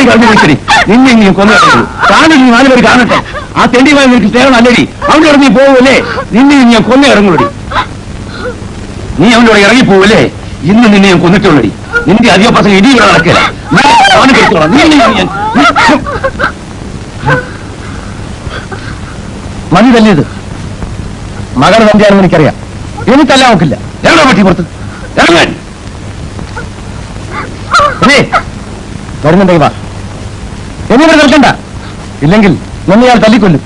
പറഞ്ഞു വിളിച്ചടി. നിന്നെ ഇനി കൊന്നു താനും 4 പേര് കാണട്ടെ. ആ തെണ്ടിമായി നിനക്ക് സ്നേഹം നല്ലടി. അവനോട് നീ പോവല്ലേ? നിന്നെ ഞാൻ കൊന്നു ഇറങ്ങുള്ളടി. നീ അവനോട് ഇറങ്ങിപ്പോവല്ലേ? ഇന്ന് നിന്നെ ഞാൻ കൊന്നിട്ടുള്ളടി. നിന്റെ അധിക പ്രസംഗം ഇടി ഇവിടെ നടക്കില്ല. അവന് കൊടുത്തോളാം. മതി തല്ലിയത് മകൻ തന്നെയാണെന്ന് എനിക്കറിയാം. എനിക്കല്ല നോക്കില്ല. എവിടെ പറ്റി പുറത്ത് ഇറങ്ങാൻ വരുന്നുണ്ടെങ്കിൽ വാ. എന്നിവിടെ നിൽക്കണ്ട. ഇല്ലെങ്കിൽ നിന്നെ ഞാൻ തല്ലിക്കൊല്ലും.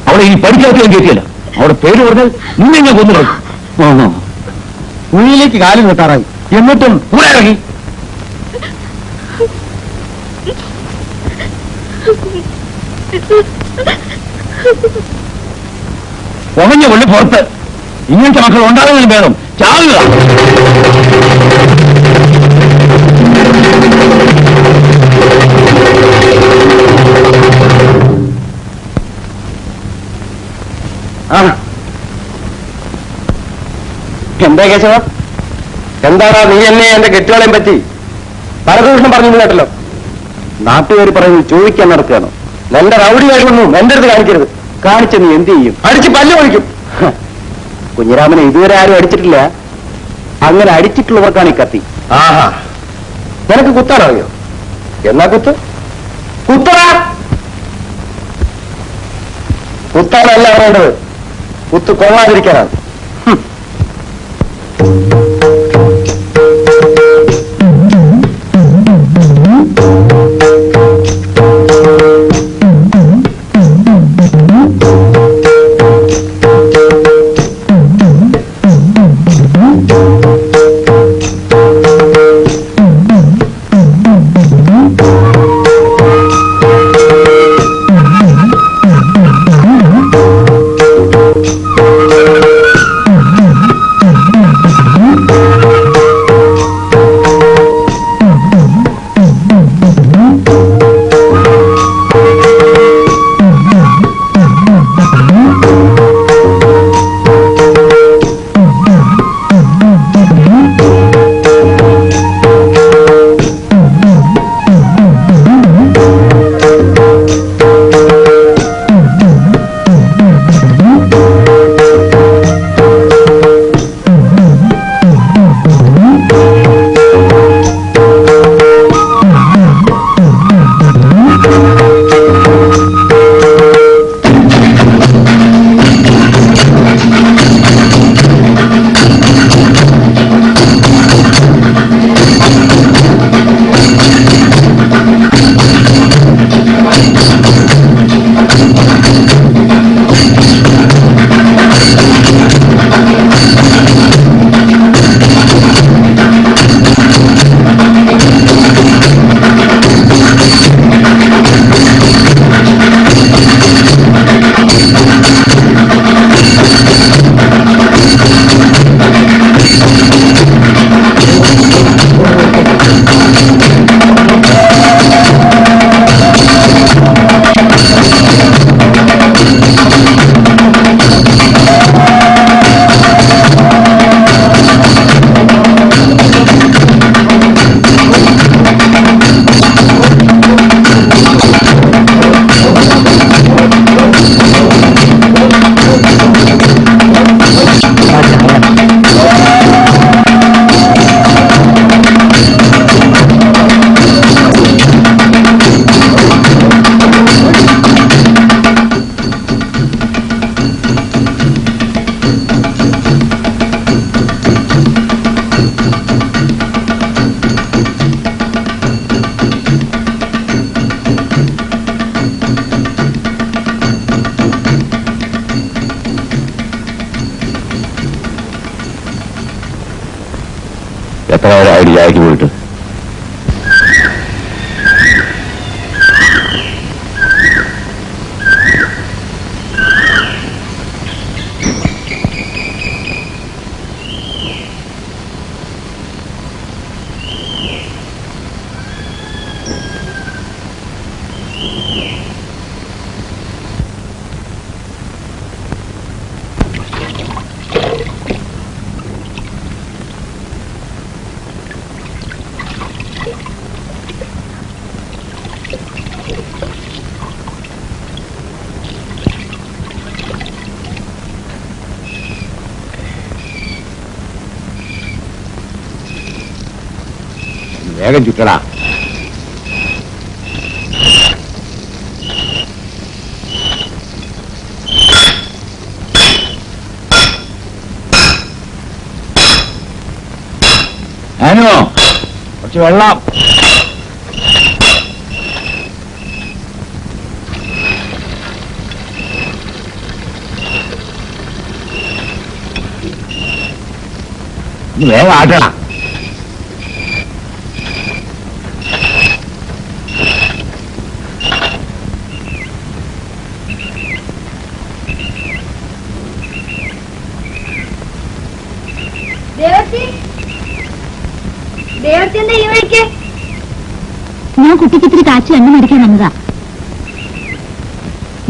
അവിടെ ഈ പഠിക്കാത്ത കേട്ടിയല്ല. അവിടെ പേര് പറഞ്ഞാൽ നിന്നെ ഞാൻ കൊന്നു കളയും. കുഴിയിലേക്ക് കാലിൽ വെട്ടാറായി. എന്നിട്ടും കൂടെ ഇറങ്ങി. പുകഞ്ഞ കൊള്ളി പുറത്ത്. ഇങ്ങനത്തെ മക്കൾ ഉണ്ടാകുന്നതിന് ഭേദം ചാവുക. എന്താ കേശവ? എന്താടാ നീ എന്നെ എന്റെ കെട്ടുകളെയും പറ്റി പരദൂഷണം പറഞ്ഞു കേട്ടല്ലോ. നാട്ടുകാർ പറയുന്നത് ചോദിക്കാൻ നടക്കുകയാണ്. എന്റെ റൗഡി കഴിവൊന്നും എന്റെ അടുത്ത് കാണിക്കരുത്. കാണിച്ച നീ എന്ത് ചെയ്യും? അടിച്ച് പല്ല് ഒഴിക്കും. കുഞ്ഞിരാമനെ ഇതുവരെ ആരും അടിച്ചിട്ടില്ല. അങ്ങനെ അടിച്ചിട്ടുള്ളവർക്കാണ് ഈ കത്തി. ആഹാ, നിനക്ക് കുത്താനറിയോ? എന്നാ കുത്ത്. കുത്തടാ. കുത്താനല്ല പറയേണ്ടത്, കുത്ത് കൊള്ളാതിരിക്കാനാണ്. എത്ര ഐഡിയക്ക് പോയിട്ട് വേഗം ചുറ്റടാ. ഞാനോ കുറച്ച് വെള്ളം. വേഗം ആട്ടടാ. ഞാൻ കുട്ടിക്ക് ഇത്തിരി കാച്ചി എണ്ണ മേടിക്കാൻ വന്നതാ.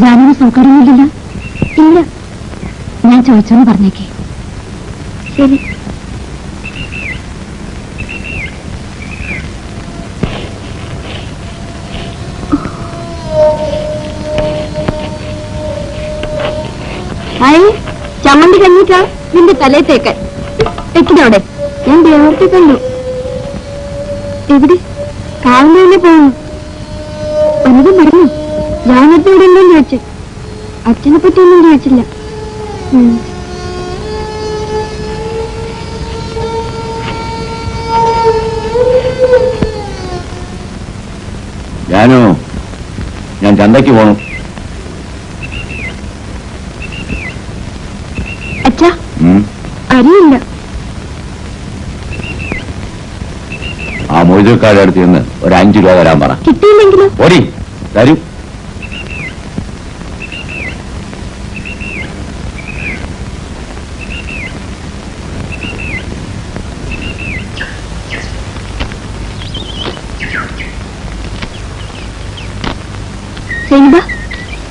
ഞാനൊരു സൗകര്യമൊന്നുമില്ലല്ലോ. ഇല്ല, ഞാൻ ചോദിച്ചോന്ന് പറഞ്ഞേക്കേ. ശരി. ആയി ചമ്മന്തി കഞ്ഞിക്കാ നിന്റെ തലേ തേക്കാൻ വെക്കിനവിടെ. ഞാൻ ദേവത്തെ കണ്ടു. എവിടെ? കാവിലെ പോകുന്നു. വനതും പറഞ്ഞു. ഞാനത്തെ ഇവിടെ ഉണ്ടോന്ന് ചോദിച്ചു. അച്ഛനെ പറ്റി ഒന്നും ചോദിച്ചില്ല. ഞാനോ ഞാൻ ചന്തയ്ക്ക് പോണം. അച്ഛാ അറിയില്ല. ആ മൊയ്തക്കാരുടെ അടുത്ത് നിന്ന് ഒരു 5 രൂപ തരാൻ പറ. കിട്ടിയില്ലെങ്കിലോ? ഓടി തരും.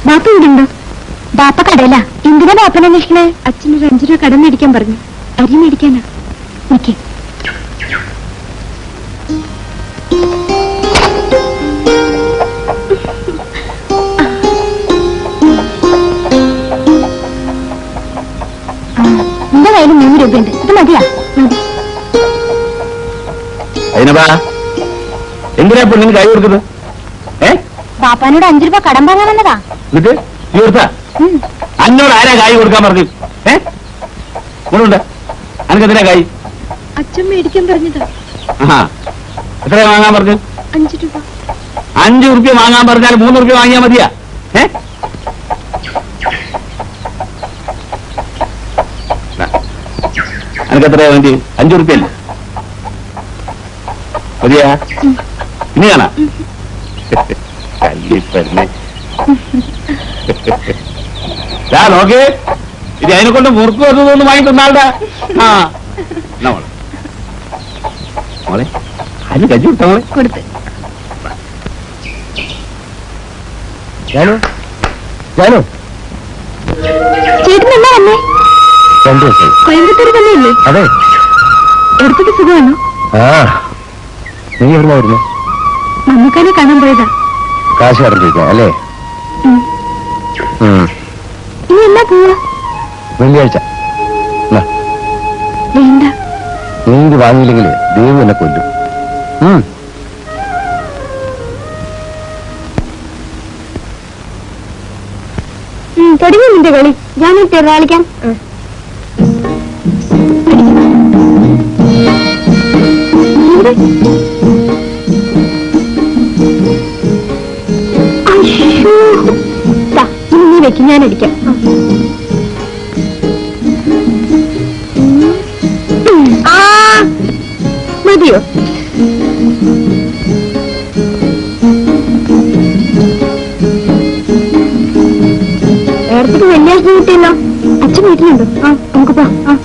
ബാപ്പ ഇവിടെ ഉണ്ടോ? ബാപ്പ കടയില. എന്തിനാ ബാപ്പനെ അന്വേഷിക്കണേ? അച്ഛനൊരു 5 രൂപ കടം മേടിക്കാൻ പറഞ്ഞു. അരി മേടിക്കാനാ. നിക്ക്. നിന്റെ കയ്യിൽ 3 രൂപയുണ്ട്. ഇത് മതിയാ? മതി. എന്തിനാ പെണ്ണിന് കൈ കൊടുക്കുന്നത്? ബാപ്പാനോട് 5 രൂപ കടം വാങ്ങാൻ വന്നതാ. എന്നിട്ട് നീ കൊടുത്താ? അന്നോട് ആരാ കായ് കൊടുക്കാൻ പറഞ്ഞു? അനക്കെന്തിനാ കായ്? അച്ഛൻ മേടിക്കാൻ പറഞ്ഞതാ. എത്രയാ വാങ്ങാൻ പറഞ്ഞു? 5 രൂപ. 5 റുപ്യ വാങ്ങാൻ പറഞ്ഞാൽ 3 റുപ്യ വാങ്ങിയാ മതിയാ? അനക്കെത്രയാ വേണ്ടി? 5 റുപ്യ അല്ലേ മതിയാ? ഇനി കാണാ കല്ലിപ്പന്നെ. നോക്ക്, ഇത് അതിനെ കൊണ്ട് മുറുക്ക് വന്നതൊന്നും വാങ്ങി തന്നാളുടെ. മോളെ മോളെ അതിന് കഞ്ഞി കൊടുത്ത മോളെ കൊടുത്ത്. ഞാനോ ഞാനോ ചേട്ടൻ എന്നാ വന്നേ? 2 ദിവസം. കോയമ്പത്തൂർ തന്നെയല്ലേ? അതെ. എടുത്തിട്ട് സുഖമാണോ? നീ എവിടുന്നാ വരുന്നു? മമ്മക്കാനെ കാണാൻ പോയതാ. കാശ് കടന്നിരിക്കാം അല്ലേ? ഇനി എന്നാ പോവാ? വെള്ളിയാഴ്ച. വേണ്ട. നീ ഇത് വാങ്ങിയില്ലെങ്കിൽ ദൈവം എന്നെ കൊല്ലും. തുടങ്ങി നിന്റെ കളി. ഞാൻ കളിക്കാം. നീ വെക്കും, ഞാൻ അടിക്കാം. മതിയോ? നേരത്തെ വെള്ളിയാഴ്ച കിട്ടിയല്ലോ. അച്ഛൻ വീട്ടിലുണ്ടോ? നമുക്ക് പോവാം.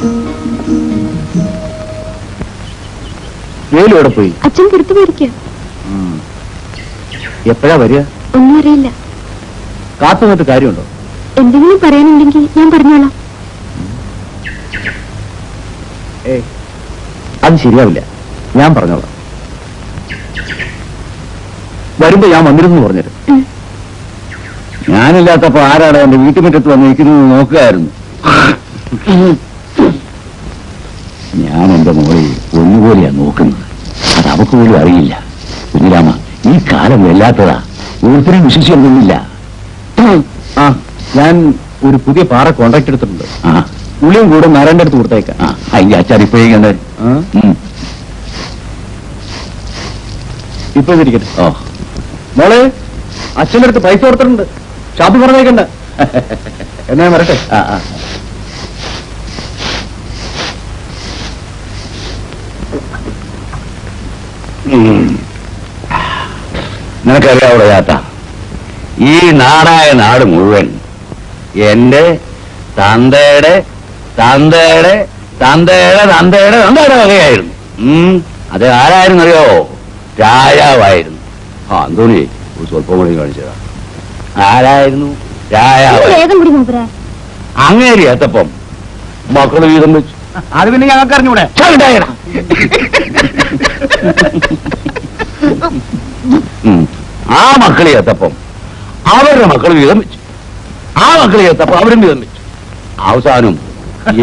വേലൂടെ പോയി? അച്ഛൻ പുറത്തു പോയിരിക്കുക. എപ്പോഴാ വരിക? ഒന്നും അറിയില്ല. കാത്തുനിന്നിട്ട് കാര്യമുണ്ടോ? എന്തെങ്കിലും പറയാനുണ്ടെങ്കിൽ ഞാൻ പറഞ്ഞോളാം. അത് ശരിയാവില്ല, ഞാൻ പറഞ്ഞോളാം. വരുമ്പോ ഞാൻ വന്നിരുന്നു പറഞ്ഞത്. ഞാനില്ലാത്തപ്പോ ആരാണ് എന്റെ വീട്ടുമുറ്റത്ത് വന്നിരിക്കുന്നത് നോക്കുകയായിരുന്നു. ഞാൻ എന്റെ മോളെ ഒന്നുപോലെയാ നോക്കുന്നത്. അത് അവക്ക് പോലും അറിയില്ല. കുഞ്ഞിരാമ, ഈ കാലം വല്ലാത്തതാ, ഒരുത്തരും വിശ്വസിക്കൊന്നുമില്ല. ആ, ഞാൻ ഒരു പുതിയ പാറ കോൺട്രാക്ട് എടുത്തിട്ടുണ്ട്. ആ, ഉള്ളിയും കൂടെ നാരായണന്റെ അടുത്ത് കൊടുത്തേക്കാം. അതിന്റെ അച്ഛൻ ഇപ്പോഴേക്കണ്ട. ഇപ്പൊ ഇരിക്കട്ടെ. ഓ, മോളെ, അച്ഛൻ്റെ അടുത്ത് പൈസ കൊടുത്തിട്ടുണ്ട്, ഷാപ്പിൽ പറഞ്ഞേക്കണ്ട. എന്നാ വരട്ടെ. നിനക്കറിയാവോ ചാത്ത, ഈ നാടായ നാട് മുഴുവൻ എന്റെ തന്തയുടെ തന്തയുടെ തന്തയുടെ തന്തയുടെ തന്തയുടെ വകയായിരുന്നു. അത് ആരായിരുന്നു അറിയോ? രാജാവായിരുന്നു. ആ, അന്തോണി ഒരു സ്വല്പം കൂടി കാണിച്ചതാ. ആരായിരുന്നു? രാജാവ്. അങ്ങേരി എത്തപ്പം മക്കള് വീതം വെച്ചു. അത് പിന്നെ ഞങ്ങൾക്ക് അറിഞ്ഞൂടെ? ആ മക്കളെ എത്തപ്പം അവരുടെ മക്കൾ വീതം വെച്ചു. ആ മക്കളെ എത്തപ്പം അവരും വീതം വെച്ചു. അവസാനം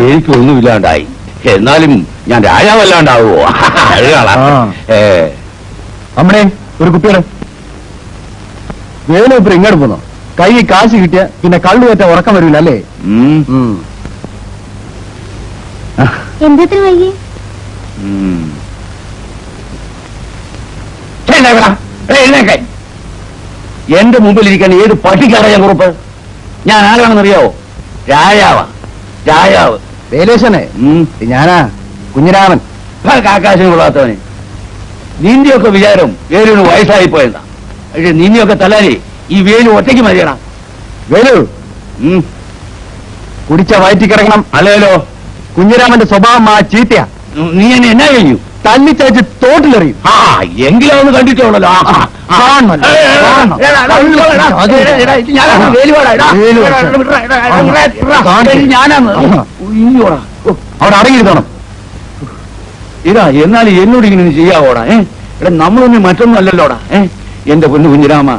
എനിക്കൊന്നുമില്ലാണ്ടായി. എന്നാലും ഞാൻ രാജാവല്ലാണ്ടാവുമോ? അമ്മടെ ഒരു കുട്ടിയുടെ വേല ഇപ്പൊ ഇങ്ങോട്ട് പോന്നോ? കൈ കാശ് കിട്ടിയ പിന്നെ കള്ളു കയറ്റ ഉറക്കം വരില്ല അല്ലേ? എന്താ വൈകി? എന്റെ മുമ്പിലിരിക്കാൻ ഏത് പട്ടിക്കറിയാൻ കുറിപ്പ്? ഞാൻ ആരാണെന്നറിയാവോ? രാജാവാ, രാജാവ്. വേലേശനെ ഞാനാ, കുഞ്ഞിരാമൻ. കാക്കാശം കൊള്ളാത്തവനെ. നിന്റെയൊക്കെ വിചാരം വേലുവിന് വയസ്സായിപ്പോയെന്നാ. പക്ഷെ നിന്നെയൊക്കെ തല്ലാനേ ഈ വേലു ഒറ്റയ്ക്ക് മതിയടാ. വേലു കുടിച്ച വയറ്റിക്കിറങ്ങണം. അല്ലല്ലോ, കുഞ്ഞിരാമന്റെ സ്വഭാവം ആ ചീത്തയാ. നീ എന്നെ എന്നാ കഴിഞ്ഞു? തല്ലിച്ചയച്ച് തോട്ടിലെറിയും. ആ, എങ്കിലും ഒന്ന് കണ്ടിട്ടുള്ളല്ലോ. അവിടെ അടങ്ങിയിരുന്നോണം. ഇതാ, എന്നാലും എന്നോട് ഇങ്ങനെ ചെയ്യാവോടാ? എടാ, നമ്മളൊന്നും മറ്റൊന്നും അല്ലല്ലോടാ. എന്റെ പൊന്നു കുഞ്ഞിരാമ,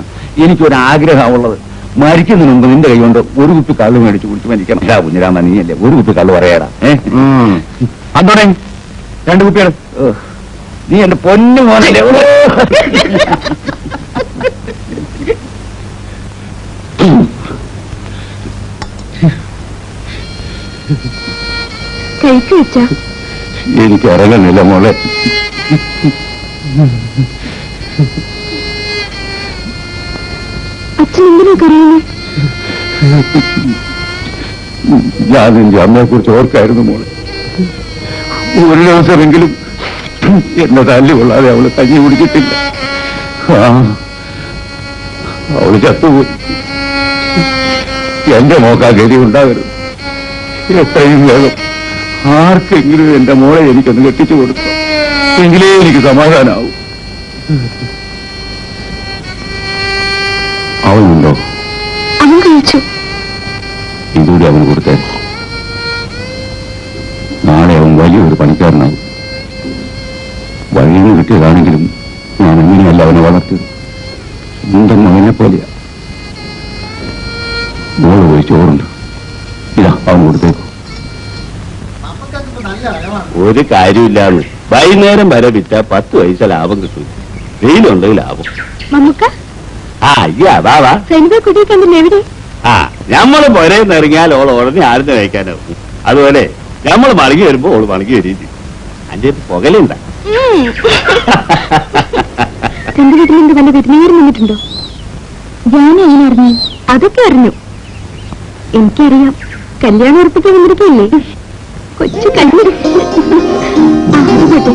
എനിക്കൊരാഗ്രഹമുള്ളത്, മരിക്കുന്നതിന് മുമ്പ് നിന്റെ കൈ കൊണ്ട് ഒരു കുപ്പി കള്ളു മേടിച്ച് കുടിച്ച് മരിക്കണം. കുഞ്ഞിരാമ, നീയല്ലേ ഒരു കുപ്പി കള്ളു പറയാടാ. അതോടെ 2 കുപ്പികൾ. നീ എന്റെ പൊന്നു മോനല്ലേ. കഴിച്ചു വെച്ചാ എനിക്ക് ഇറങ്ങുന്നില്ല മോളെ. അച്ഛൻ എന്തിനാ കരയുന്നേ? ഞാൻ എന്റെ അമ്മയെ കുറിച്ച് ഓർക്കായിരുന്നു മോളെ. ഒരു ദിവസമെങ്കിലും എന്നെ തല്ലി കൊള്ളാതെ അവള് കഞ്ഞി കുടിച്ചിട്ടില്ല. അവള് ചത്തുപോയി. എന്റെ മോക്കാ ഗതി ഉണ്ടാകരുത്. എത്രയും വേഗം ആർക്കെങ്കിലും എന്റെ മോളെ എനിക്കൊന്ന് കെട്ടിച്ചു കൊടുത്തു, എങ്കിലേ എനിക്ക് സമാധാനാവും. അവനുണ്ടോ? അവൻ കഴിച്ചു. ഇതുകൂടി അവന് കൊടുത്തേ. നാളെ അവൻ വലിയൊരു പണിക്കാരനാകും. വഴിയിൽ നിന്ന് കിട്ടിയതാണെങ്കിലും ഞാൻ എങ്ങനെയല്ല അവനെ വളർത്തിയത്. സ്വന്തം മകനെ പോലെയാ. മോള് പോയി ചോറുണ്ട്, ഇതാ അവൻ കൊടുത്തേക്കു. ഒരു കാര്യമില്ലാന്ന് വൈകുന്നേരം വരെ വിറ്റ 10 പൈസ ലാഭം കിട്ടും. വെയിലുണ്ടെങ്കിൽ ലാഭം. കുട്ടിയെ കണ്ടില്ല എവിടെ? ഞമ്മള് പുരയിൽ ഇറങ്ങിയാൽ ഓൾ ഉടനെ ആരും കഴിക്കാനാവും. അതുപോലെ ഞമ്മള് മടങ്ങി വരുമ്പോ ഓള് മടങ്ങി വരികയും. അന്റെ പുകലുണ്ട? എന്റെ വീട്ടിലെന്ത് വല്ല വിരുന്നുകാരും വന്നിട്ടുണ്ടോ? ഞാൻ എങ്ങനെ അറിഞ്ഞു? അതൊക്കെ അറിഞ്ഞു. എനിക്കറിയാം, കല്യാണം ഉറപ്പിക്കാൻ വന്നിരിക്കല്ലേ? കൊച്ചു കല്യാണം. പോട്ടെ,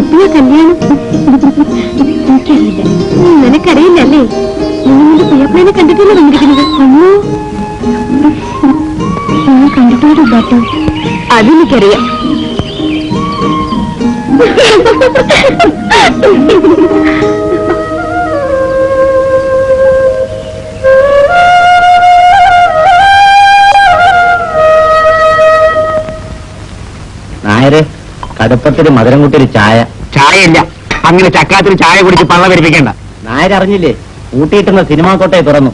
എപ്പോഴാ കല്യാണം? എനിക്കറിയില്ല. നിനക്കറിയില്ലല്ലേ? നീ നിന്റെ പ്രിയപ്പനെ കണ്ടിട്ടല്ലേ വന്നിരിക്കുന്നത്? അമ്മോ, ഞാൻ കണ്ടിട്ടുണ്ടോ കേട്ടോ? അതെനിക്കറിയാം. നായര്, കടുപ്പത്തിന് മധുരം കൂട്ടി ഒരു ചായ. ചായയില്ല, അങ്ങനെ ചക്കാത്തിന് ചായ കുടിച്ച് പള്ള വരിപ്പിക്കണ്ട. നായരറിഞ്ഞില്ലേ, കൂട്ടിയിട്ടുന്ന സിനിമാ കോട്ടയെ തുറന്നു.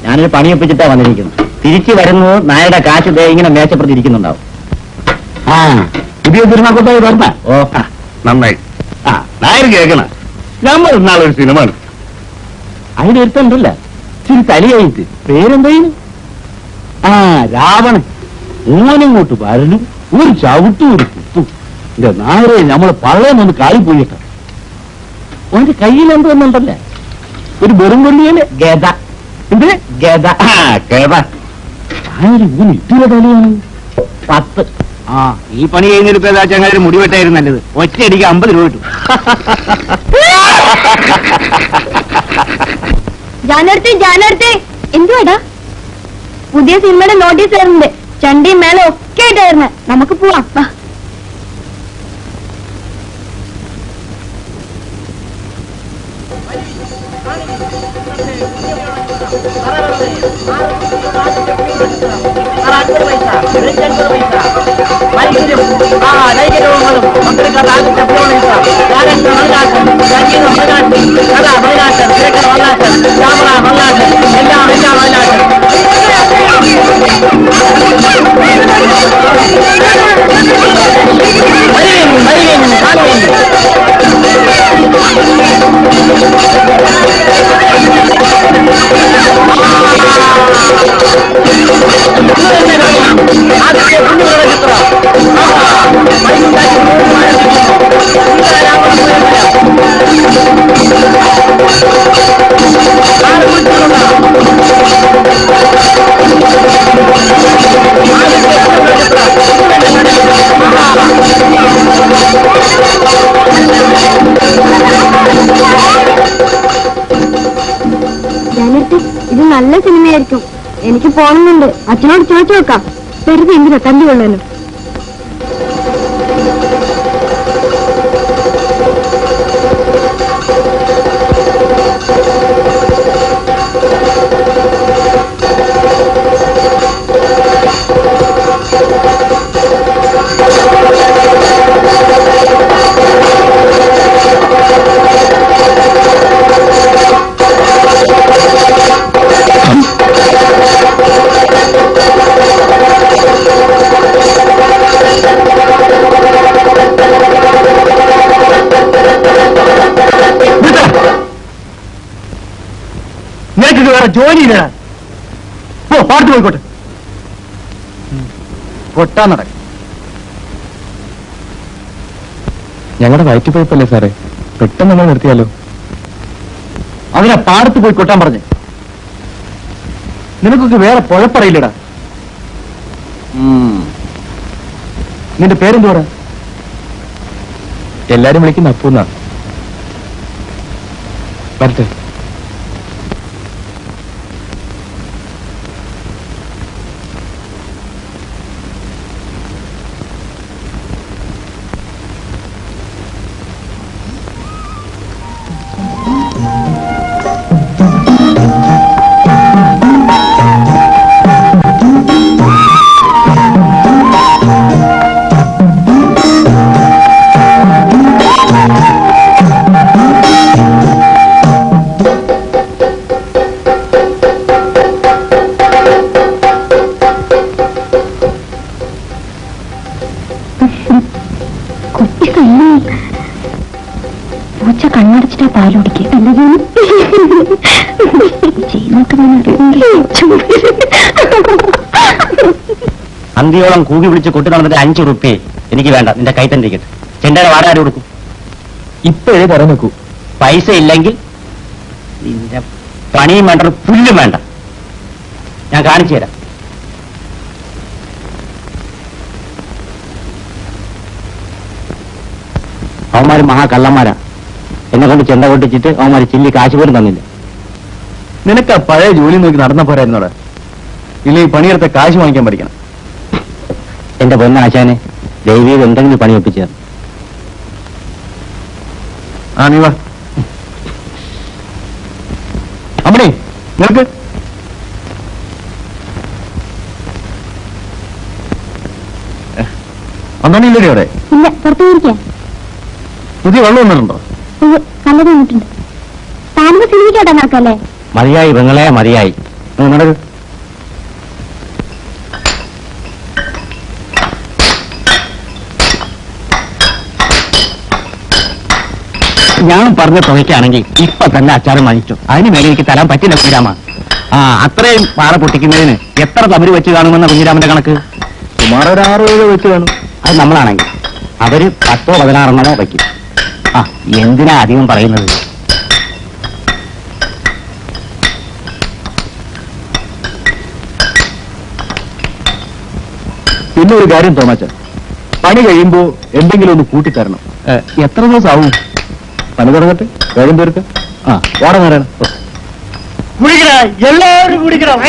ഞാനൊരു പണിയൊപ്പിച്ചിട്ടാ വന്നിരിക്കുന്നു. തിരിച്ചു വരുന്നത് നായരുടെ കാശ് ദേ ഇങ്ങനെ മേശപ്പുറത്ത് ഇരിക്കുന്നുണ്ടാവും. പുതിയ സിനിമാ കോട്ടയെ തുറന്ന? ഓ, നന്നായി. നായർ കേൾക്കണ നമ്മൾ ഇന്നാളൊരു സിനിമ എടുത്തു. അതിനൊരുത്തണ്ടല്ല ഇച്ചിരി തലയായിട്ട് പേരെന്തായിരുന്നു? ആ, രാവണൻ. ഓനിങ്ങോട്ട് വരലും ഒരു ചവിട്ടും ഒരു കുത്തും. എന്റെ നായരെ നമ്മളെ പള്ളയെന്നൊന്ന് കാലിപ്പോയിട്ട ഓന്റെ കയ്യിൽ എന്തുണ്ടല്ലേ ഒരു വെറും കൊള്ളിയല്ലേ ഗത. എന്ത് ഗത? ഗത. നായര് ഊന് ഇട്ടിയുടെ തലയാണ് 10. ആ, ഈ പണി കഴിഞ്ഞിട്ട് ഏതാ ചങ്ങാതി മുടിവെട്ടായിരുന്നു നല്ലത്. ഒറ്റയടിക്ക് 50 രൂപ കിട്ടും. ജാനടുത്ത് എന്തുവാടാ? പുതിയ സിനിമയുടെ നോട്ടീസ് വരുന്നുണ്ട്. ചണ്ടിയും മേലെ ഒക്കെ ആയിട്ടായിരുന്നു. നമുക്ക് പോവാം. വാ. ഇത് നല്ല സിനിമയായിരിക്കും. എനിക്ക് പോകണമെന്നുണ്ട്. അച്ഛനോട് ചോദിച്ചു നോക്കാം. വെറുതെ എന്തിനാ തല്ലുകൊള്ളാനും. നിനക്കിത് വേറെ ജോലിയില്ല. പാട്ട് പോയിക്കോട്ടെ. കൊട്ടാൻ നടക്കും. ഞങ്ങളുടെ വയറ്റുപോയപ്പല്ലേ സാറേ, പെട്ടെന്ന് നമ്മൾ നിർത്തിയാലോ? അതിനെ പാടത്ത് പോയി കൊട്ടാൻ പറഞ്ഞേ. നിനക്കൊക്കെ വേറെ കുഴപ്പറിയില്ലടാ. നിന്റെ പേരെന്തുവാ? എല്ലാരും വിളിക്കുന്ന അപ്പൂന്നാ. വരട്ടെ. പൂച്ച കണ്ണടച്ചിട്ടാ പാലുടിക്കുക. അന്തിയോളം കൂകി വിളിച്ച് കൊട്ടി നടന്നിട്ട് 5 റുപ്യ എനിക്ക് വേണ്ട. നിന്റെ കൈ തന്നെ ഇരിക്കട്ടെ. ചെണ്ടയുടെ വാടാര് കൊടുക്കും? ഇപ്പോഴേ തരം നോക്കൂ. പൈസ ഇല്ലെങ്കിൽ നിന്റെ പണിയും വേണ്ട, പുല്ലും വേണ്ട. ഞാൻ കാണിച്ചു തരാം. അവന്മാര് മഹാകള്ളന്മാരാ. എന്നെ കൊണ്ട് ചെണ്ട കൊട്ടിച്ചിട്ട് അവന്മാര് ചില്ലി കാശ് പോലും തന്നില്ല. നിനക്ക് ആ പഴയ ജോലി നോക്കി നടന്ന പോരായിരുന്നോടെ? ഇല്ല, ഈ പണിയെടുത്ത കാശ് വാങ്ങിക്കാൻ പഠിക്കണം. എന്റെ പൊന്നാശാനെ, ദൈവീത് എന്തെങ്കിലും പണി ഒപ്പിച്ചു. ആ, നീ വാ. അമ്മണി, നിനക്ക് ഒന്നാണില്ലേ അവിടെ? ഇല്ല, പുറത്തു പോയിരിക്കാം. പുതിയ വെള്ളം ഒന്നുണ്ടോ? നല്ലത് വന്നിട്ടുണ്ട്. താമസ സിനിമയ്ക്കാട്ടാ നടക്കല്ലേ? മതിയായി പെങ്ങളെ, മതിയായി. നടക്ക്. ഞാൻ പറഞ്ഞ തുകയ്ക്കാണെങ്കിൽ ഇപ്പൊ തന്നെ അച്ചാരം വാങ്ങിച്ചു. അതിന് മേലെ എനിക്ക് തരാൻ പറ്റില്ല കുഞ്ഞിരാമ. അത്രയും പാറ പൊട്ടിക്കുന്നതിന് എത്ര തമിഴ് വെച്ച് കാണുമെന്ന കുഞ്ഞിരാമന്റെ കണക്ക്? സുമാർ ഒരു 6 വെച്ച് കാണും. അത് നമ്മളാണെങ്കിൽ അവര് 10 16 വയ്ക്കും. എന്തിനാ അധികം പറയുന്നത്? പിന്നെ ഒരു കാര്യം തോമാച്ച, പണി കഴിയുമ്പോ എന്തെങ്കിലും ഒന്ന് കൂട്ടിത്തരണം. എത്ര ദിവസം ആവും? പണി തുടങ്ങട്ടെ, വേഗം തീർക്കാം. ഓട നേരാണ്. എല്ലാവരും കുടിക്കണം.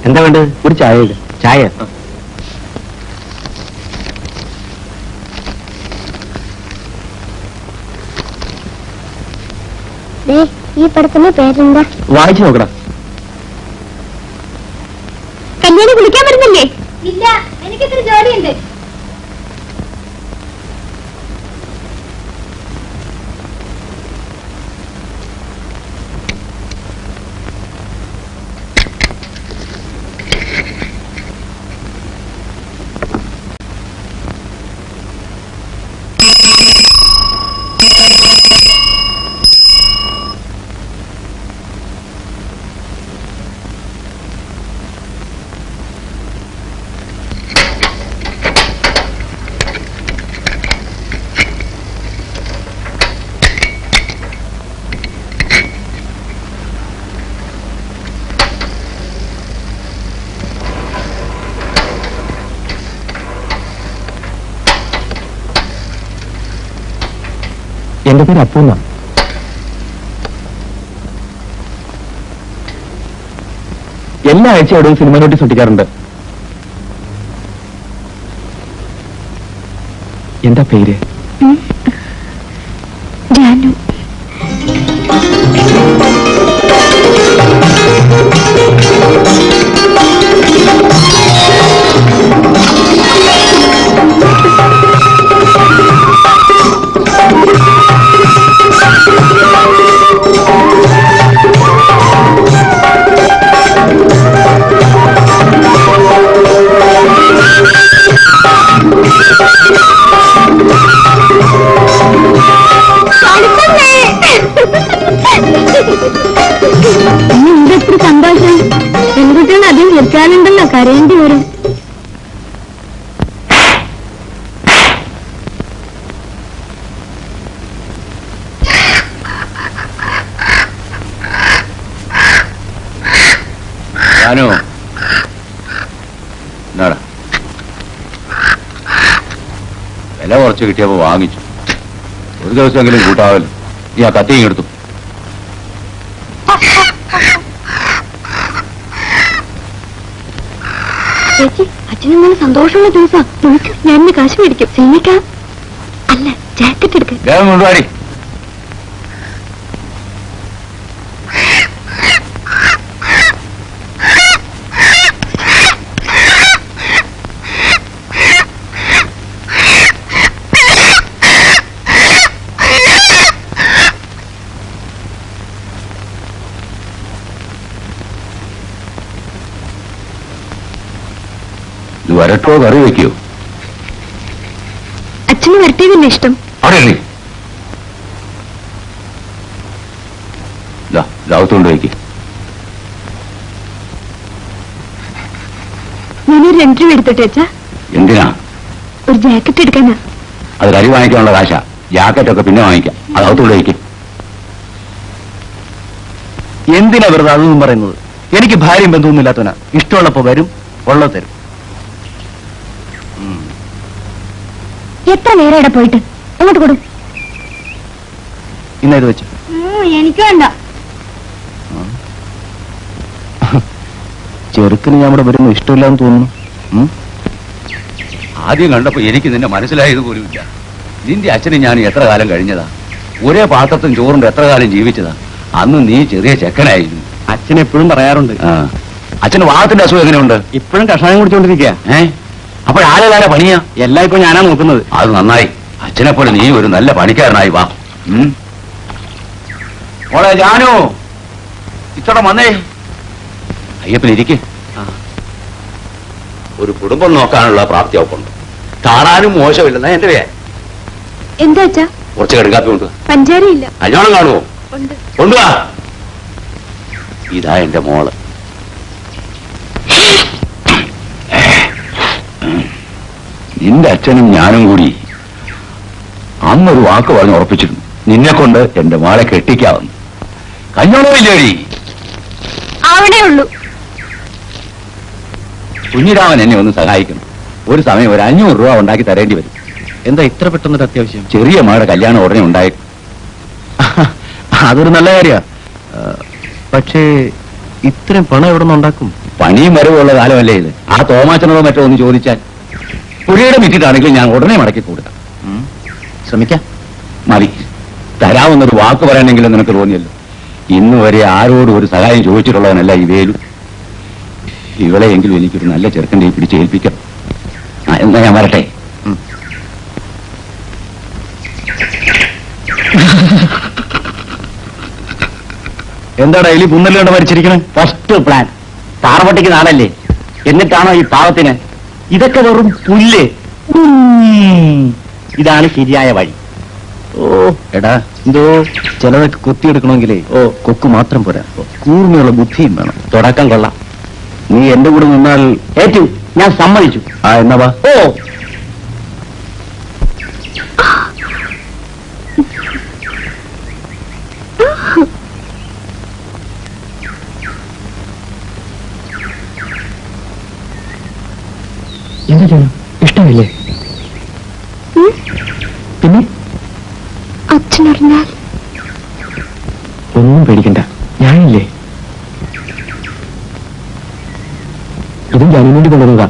എന്താ വേണ്ടത്? ഒരു ചായ ഇട്. ചായ ഈ പടത്തിന്റെ പേരെന്താ? വായിച്ചു നോക്കടാ. കല്യാണം കുളിക്കാൻ വരുന്നില്ലേ? ഇല്ല, എനിക്കിത്ര ജോലിയുണ്ട്. എന്റെ പേര് അപ്പൂന്ന. എല്ലാ ആഴ്ച അവിടെ സിനിമ നോട്ടീസ് ഒട്ടിക്കാറുണ്ട്. എന്താ പേര്? ജാനു. എത്ര സന്തോഷം. പെൺകുട്ടികൾ അധികം നിൽക്കാനുണ്ടല്ലോ, കരയേണ്ടി വരും. വില കുറച്ച് കിട്ടിയപ്പോ വാങ്ങിച്ചു. ഒരു ദിവസമെങ്കിലും കൂട്ടാവല്ലോ. ഈ ആ കത്തിയും എടുത്തു. ചേച്ചി, അച്ഛനും നല്ല സന്തോഷമുള്ള ദിവസം. ഞാൻ കാശ് മേടിക്കും. സിനിമയ്ക്കാം. അല്ല, ജാക്കറ്റ് എടുക്കാം. വേഗം കൊണ്ടുവാടി. വരട്ടോ കറി വയ്ക്കോ? അച്ഛന് വരട്ടിയതല്ലേ ഇഷ്ടം. അവിടെ കൊണ്ട് വയ്ക്ക്. ഞാനൊരു 2 രൂപ എടുത്തോട്ടെ അച്ഛാ. എന്തിനാ? ഒരു ജാക്കറ്റ് എടുക്കാനാ. അത് കറി വാങ്ങിക്കാനുള്ള കാശാ. ജാക്കറ്റൊക്കെ പിന്നെ വാങ്ങിക്കാം. അത് അകത്തോണ്ട് വയ്ക്ക്. എന്തിനാ വെറുതെ അതൊന്നും പറയുന്നത്? എനിക്ക് ഭാര്യയും ബന്ധമൊന്നും ഇല്ലാത്തവനാ. ഇഷ്ടമുള്ളപ്പോ വരും, ഉള്ളത് തരും. എത്ര നേരം ഇവിടെ പോയിട്ട് അങ്ങോട്ട് കൊടു. ഇന്നത് വെച്ചു. എനിക്ക് വേണ്ട. ചെറുക്കിന് ഞാൻ ഇവിടെ വരുന്നു ഇഷ്ടമില്ലാന്ന് തോന്നുന്നു. ആദ്യം കണ്ടപ്പോ എനിക്ക് നിന്നെ മനസ്സിലായത് പോലുമില്ല. നിന്റെ അച്ഛനും ഞാൻ എത്ര കാലം കഴിഞ്ഞതാ. ഒരേ പാത്രത്തും ചോറുണ്ട് എത്ര കാലം ജീവിച്ചതാ. അന്ന് നീ ചെറിയ ചെക്കനായിരുന്നു. അച്ഛൻ എപ്പോഴും പറയാറുണ്ട്. അച്ഛന് വാദത്തിന്റെ അസുഖം എങ്ങനെയുണ്ട്? ഇപ്പോഴും കഷായം കുടിച്ചോണ്ടിരിക്കുക. അപ്പോഴാരാ പണിയാ? എല്ലാം ഇപ്പൊ ഞാനാ നോക്കുന്നത്. അത് നന്നായി. അച്ഛനെ പോലെ നീ ഒരു നല്ല പണിക്കാരനായി വാ. മോളെ ജാനു, ഇച്ചോടെ വന്നേ. അയ്യപ്പനിരിക്കെ. ഒരു കുടുംബം നോക്കാനുള്ള പ്രാപ്തി അവക്കുണ്ട്. കാണാനും മോശമില്ലെന്നാ എന്റെ പേര്. എന്താ അച്ഛാ? കുറച്ച് കടുങ്കാപ്പി കൊണ്ട്. പഞ്ചാരയില്ല. കല്യാണം കാണുമോ? ഉണ്ട്. കൊണ്ടുവാ. ഇതാ എന്റെ മോള്. നിന്റെ അച്ഛനും ഞാനും കൂടി അന്നൊരു വാക്ക് പറഞ്ഞ് ഉറപ്പിച്ചിരുന്നു, നിന്നെ കൊണ്ട് എന്റെ മോളെ കെട്ടിക്കാവുന്നു. കല്യാണമില്ലേടി? അവിടെ ഉള്ളൂ. കുഞ്ഞിരാമൻ എന്നെ ഒന്ന് സഹായിക്കണം. ഒരു സമയം ഒരു 500 രൂപ ഉണ്ടാക്കി തരേണ്ടി വരും. എന്താ ഇത്ര പെട്ടെന്നൊരു അത്യാവശ്യം? ചെറിയ മകളുടെ കല്യാണം ഉടനെ ഉണ്ടായി. അതൊരു നല്ല കാര്യ. പക്ഷേ ഇത്രയും പണം എവിടെ നിന്ന് ഉണ്ടാക്കും? പണിയും വരവുള്ള കാലമല്ലേ ഇത്. ആ തോമാച്ചനോടോ മറ്റോ ഒന്ന് ചോദിച്ചാൽ. പുഴയുടെ മിറ്റിട്ടാണെങ്കിൽ ഞാൻ ഉടനെ മടക്കി കൊടുക്കാം. ശ്രമിക്കാം. മതി. തരാമെന്നൊരു വാക്ക് പറയണമെങ്കിലും നിനക്ക് തോന്നിയല്ലോ. ഇന്ന് വരെ ആരോടും ഒരു സഹായം ചോദിച്ചിട്ടുള്ളവനല്ല ഈ വേലു. ഇവളെയെങ്കിലും എനിക്കൊരു നല്ല ചെറുക്കൻ്റെ പിടിച്ചേൽപ്പിക്കാം. എന്നാ ഞാൻ വരട്ടെ. എന്താടാ എലി പുന്നല്ലോണ്ട് മരിച്ചിരിക്കണേ? First plan. താറപട്ടിക്ക് നാളല്ലേ, എന്നിട്ടാണോ ഈ പാവത്തിന്? ഇതൊക്കെ വെറും പുല്ല്. ഇതാണ് ശരിയായ വഴി. ഓ എടാ, എന്തോ ചിലതൊക്കെ കൊത്തിയെടുക്കണമെങ്കിലേ കൊക്ക് മാത്രം പോരാ, കൂർമ്മയുള്ള ബുദ്ധിയും വേണം. തുടക്കം കൊള്ളാം. നീ എന്റെ കൂടെ നിന്നാൽ ഏറ്റു, ഞാൻ സമ്മതിച്ചു. എന്നാ വാ. ഓ എന്താ ചെയ്യണം? ഇഷ്ടമില്ലേ? പിന്നെ അച്ഛനറിഞ്ഞാൽ? ഒന്നും പേടിക്കണ്ട, ഞാനില്ലേ. ഇതും ഞാനും വേണ്ടി കൊണ്ടുവന്നതാ.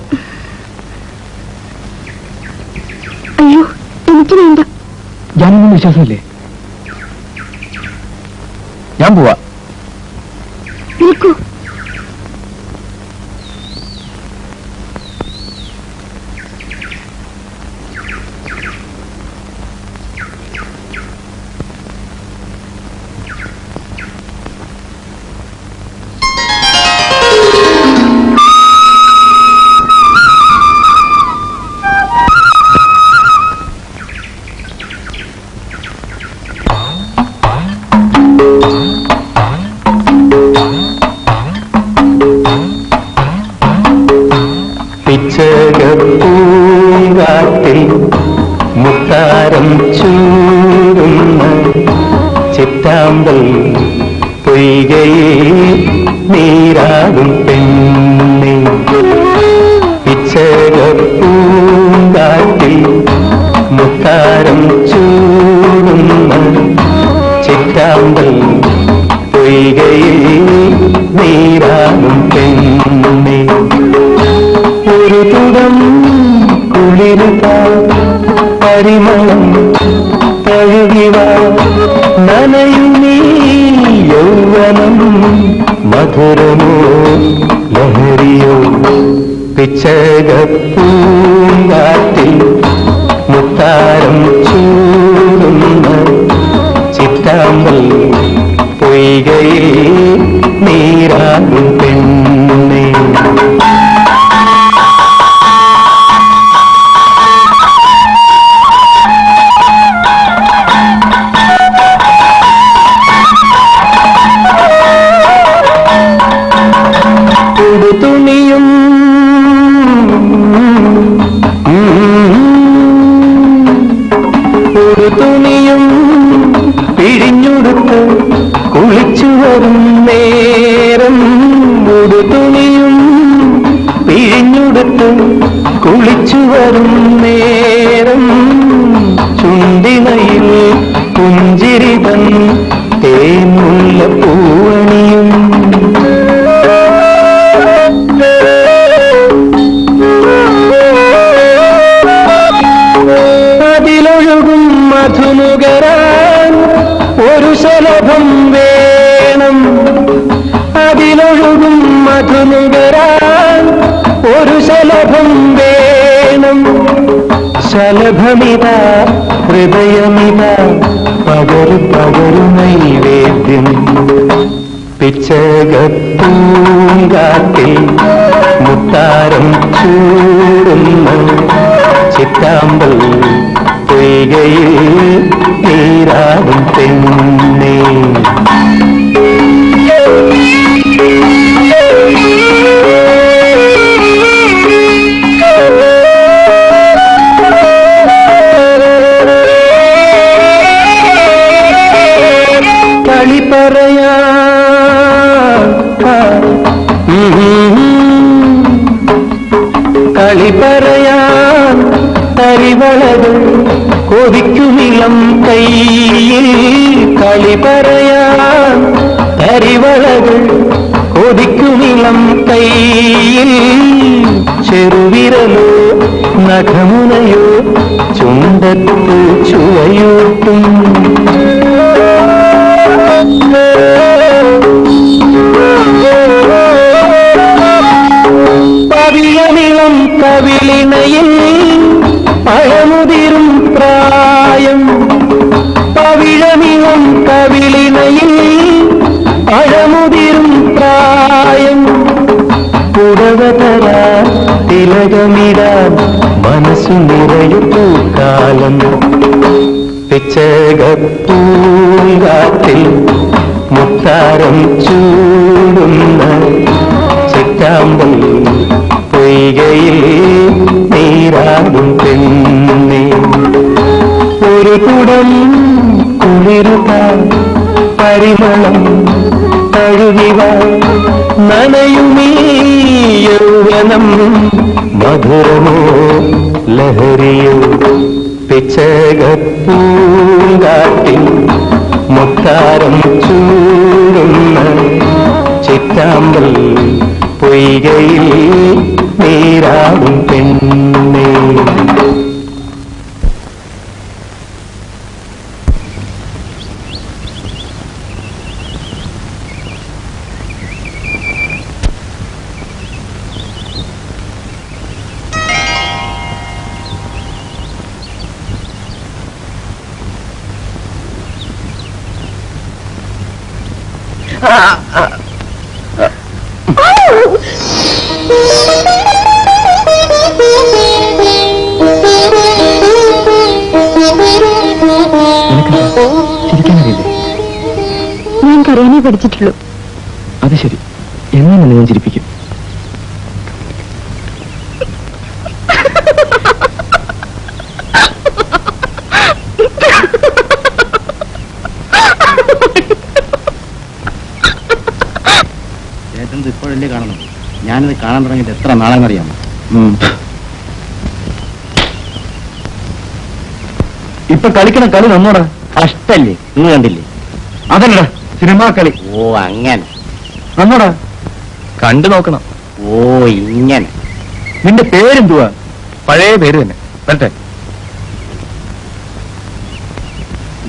അയ്യോ, എനിക്ക് വേണ്ട. ഞാനൊന്നും വിശ്വാസമില്ലേ? ഞാൻ പോവാ. നിൽക്കൂ. പൂങ്കാട്ടിൽ മുത്താരം ചൂടുന്ന ചിറ്റാമ്പൽ പൊയ്കയിൽ നീരാടും പെണ്ണെ. പൂങ്കാട്ടിൽ മുത്താരം ചൂടുന്ന ചിറ്റാമ്പൽ പൊയ്കയിൽ നീരാടും പെണ്ണെ. ഒരു തുടം കുളിരുക പരിമളം തഴുകിവ നനയും നീ യൗവനം മധുരമോ ലഹരിയോ. പിച്ചകപ്പൂങ്കാറ്റിൽ മുത്താരം ചൂടുന്ന ചിറ്റാമ്പൽ പൊയ്കയിൽ നീരാടും പെണ്ണെ. തുണിയും ഒരു തുണിയും പിഴിഞ്ഞുടുത്ത് കുളിച്ചു വരും നേരം. ഒരു തുണിയും പിഴിഞ്ഞുടുത്ത് കുളിച്ചു വരും നേരം. ചുണ്ടിനയിൽ പുഞ്ചിരിതൻ തേനുള്ള പൂവണിയും. അതിലൊഴുകും മധുനുകരാൻ ഒരു ശലഭം വേണം. അതിലൊഴുകും മധുനുകരാൻ ശലഭമിതാ ഹൃദയമിതാ പകരു നൈവേദ്യം പിച്ചകപ്പൂങ്കാട്ടിൽ മുത്താരം ചൂടുന്ന ചിറ്റാമ്പൽ പൊയ്കയിൽ നീരാടും പെണ്ണേ കളി പറയാൻ തരിവളകൾ കൊതിക്കുമിളം കയ്യിൽ കളി പറയാൻ തരിവളകൾ കൊതിക്കുമിളം കയ്യിൽ ചെറുവിരലോ നഖമുനയോ ചുണ്ടത്ത് ചുവയൂട്ടും പവിഴമിളം കവിളിണയിൽ പഴമുതിരും പ്രായം പവിഴമിളം കവിളിണയിൽ പഴമുതിരും പ്രായം പുടവതര തിലകമിടാൻ മനസ്സു നിറയുന്നു കാലം പിച്ചകപ്പൂങ്കാട്ടിൽ മുത്താരം ചൂടുന്ന ചിറ്റാമ്പൽ പൊയ്കയിൽ നീരാടും പെണ്ണേ ഒരു കുടം കുളിരുക പരിമളം തഴുകിവ നനയുമീ യൗവനം മധുരമോ ലഹരിയോ പിച്ചകപ്പൂങ്കാട്ടിൽ മുത്താരം ചൂടുന്ന ചിറ്റാമ്പൽ പൊയ്കയിൽ നീരാടും പെണ്ണേ ഞാൻ കരയാനേ പഠിച്ചിട്ടുള്ളൂ. അത് ശരി, എങ്ങനെ ഞാൻ ചിരിപ്പിക്കും? ചേട്ടൻ ഇപ്പോഴല്ലേ കാണണം. ഞാനിത് കാണാൻ തുടങ്ങിയിട്ട് എത്ര നാളെന്നറിയാമോ? ഇപ്പൊ കളിക്കണ കളി നന്നോടാ. കഷ്ടല്ലേ, നിങ്ങൾ കണ്ടില്ലേ? അതല്ല സിനിമാ കളി. ഓ അങ്ങനെ നന്നോടാ, കണ്ടു നോക്കണം. ഓ ഇങ്ങനെ. നിന്റെ പേരെന്തുവാ? പഴയ പേര് തന്നെ. വരട്ടെ.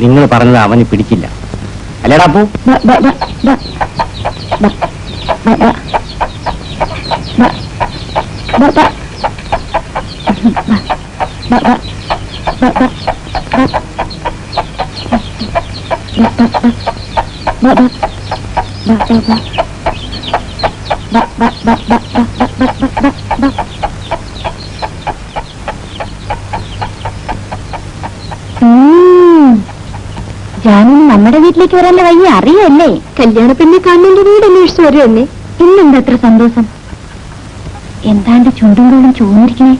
നിങ്ങൾ പറഞ്ഞത് അവന് പിടിക്കില്ല അല്ലേടാ അപ്പു? ജാനു നമ്മുടെ വീട്ടിലേക്ക് വരാനുള്ള വഴി അറിയല്ലേ? കല്യാണ പെണ്ണെ കാണുന്നതിന്റെ വീട് അന്വേഷിച്ചു വരുമല്ലേ? ഇന്നെന്താ അത്ര സന്തോഷം? എന്താണ്ട് ചുണ്ടും കൊണ്ടും ചോദിരിക്കണേ.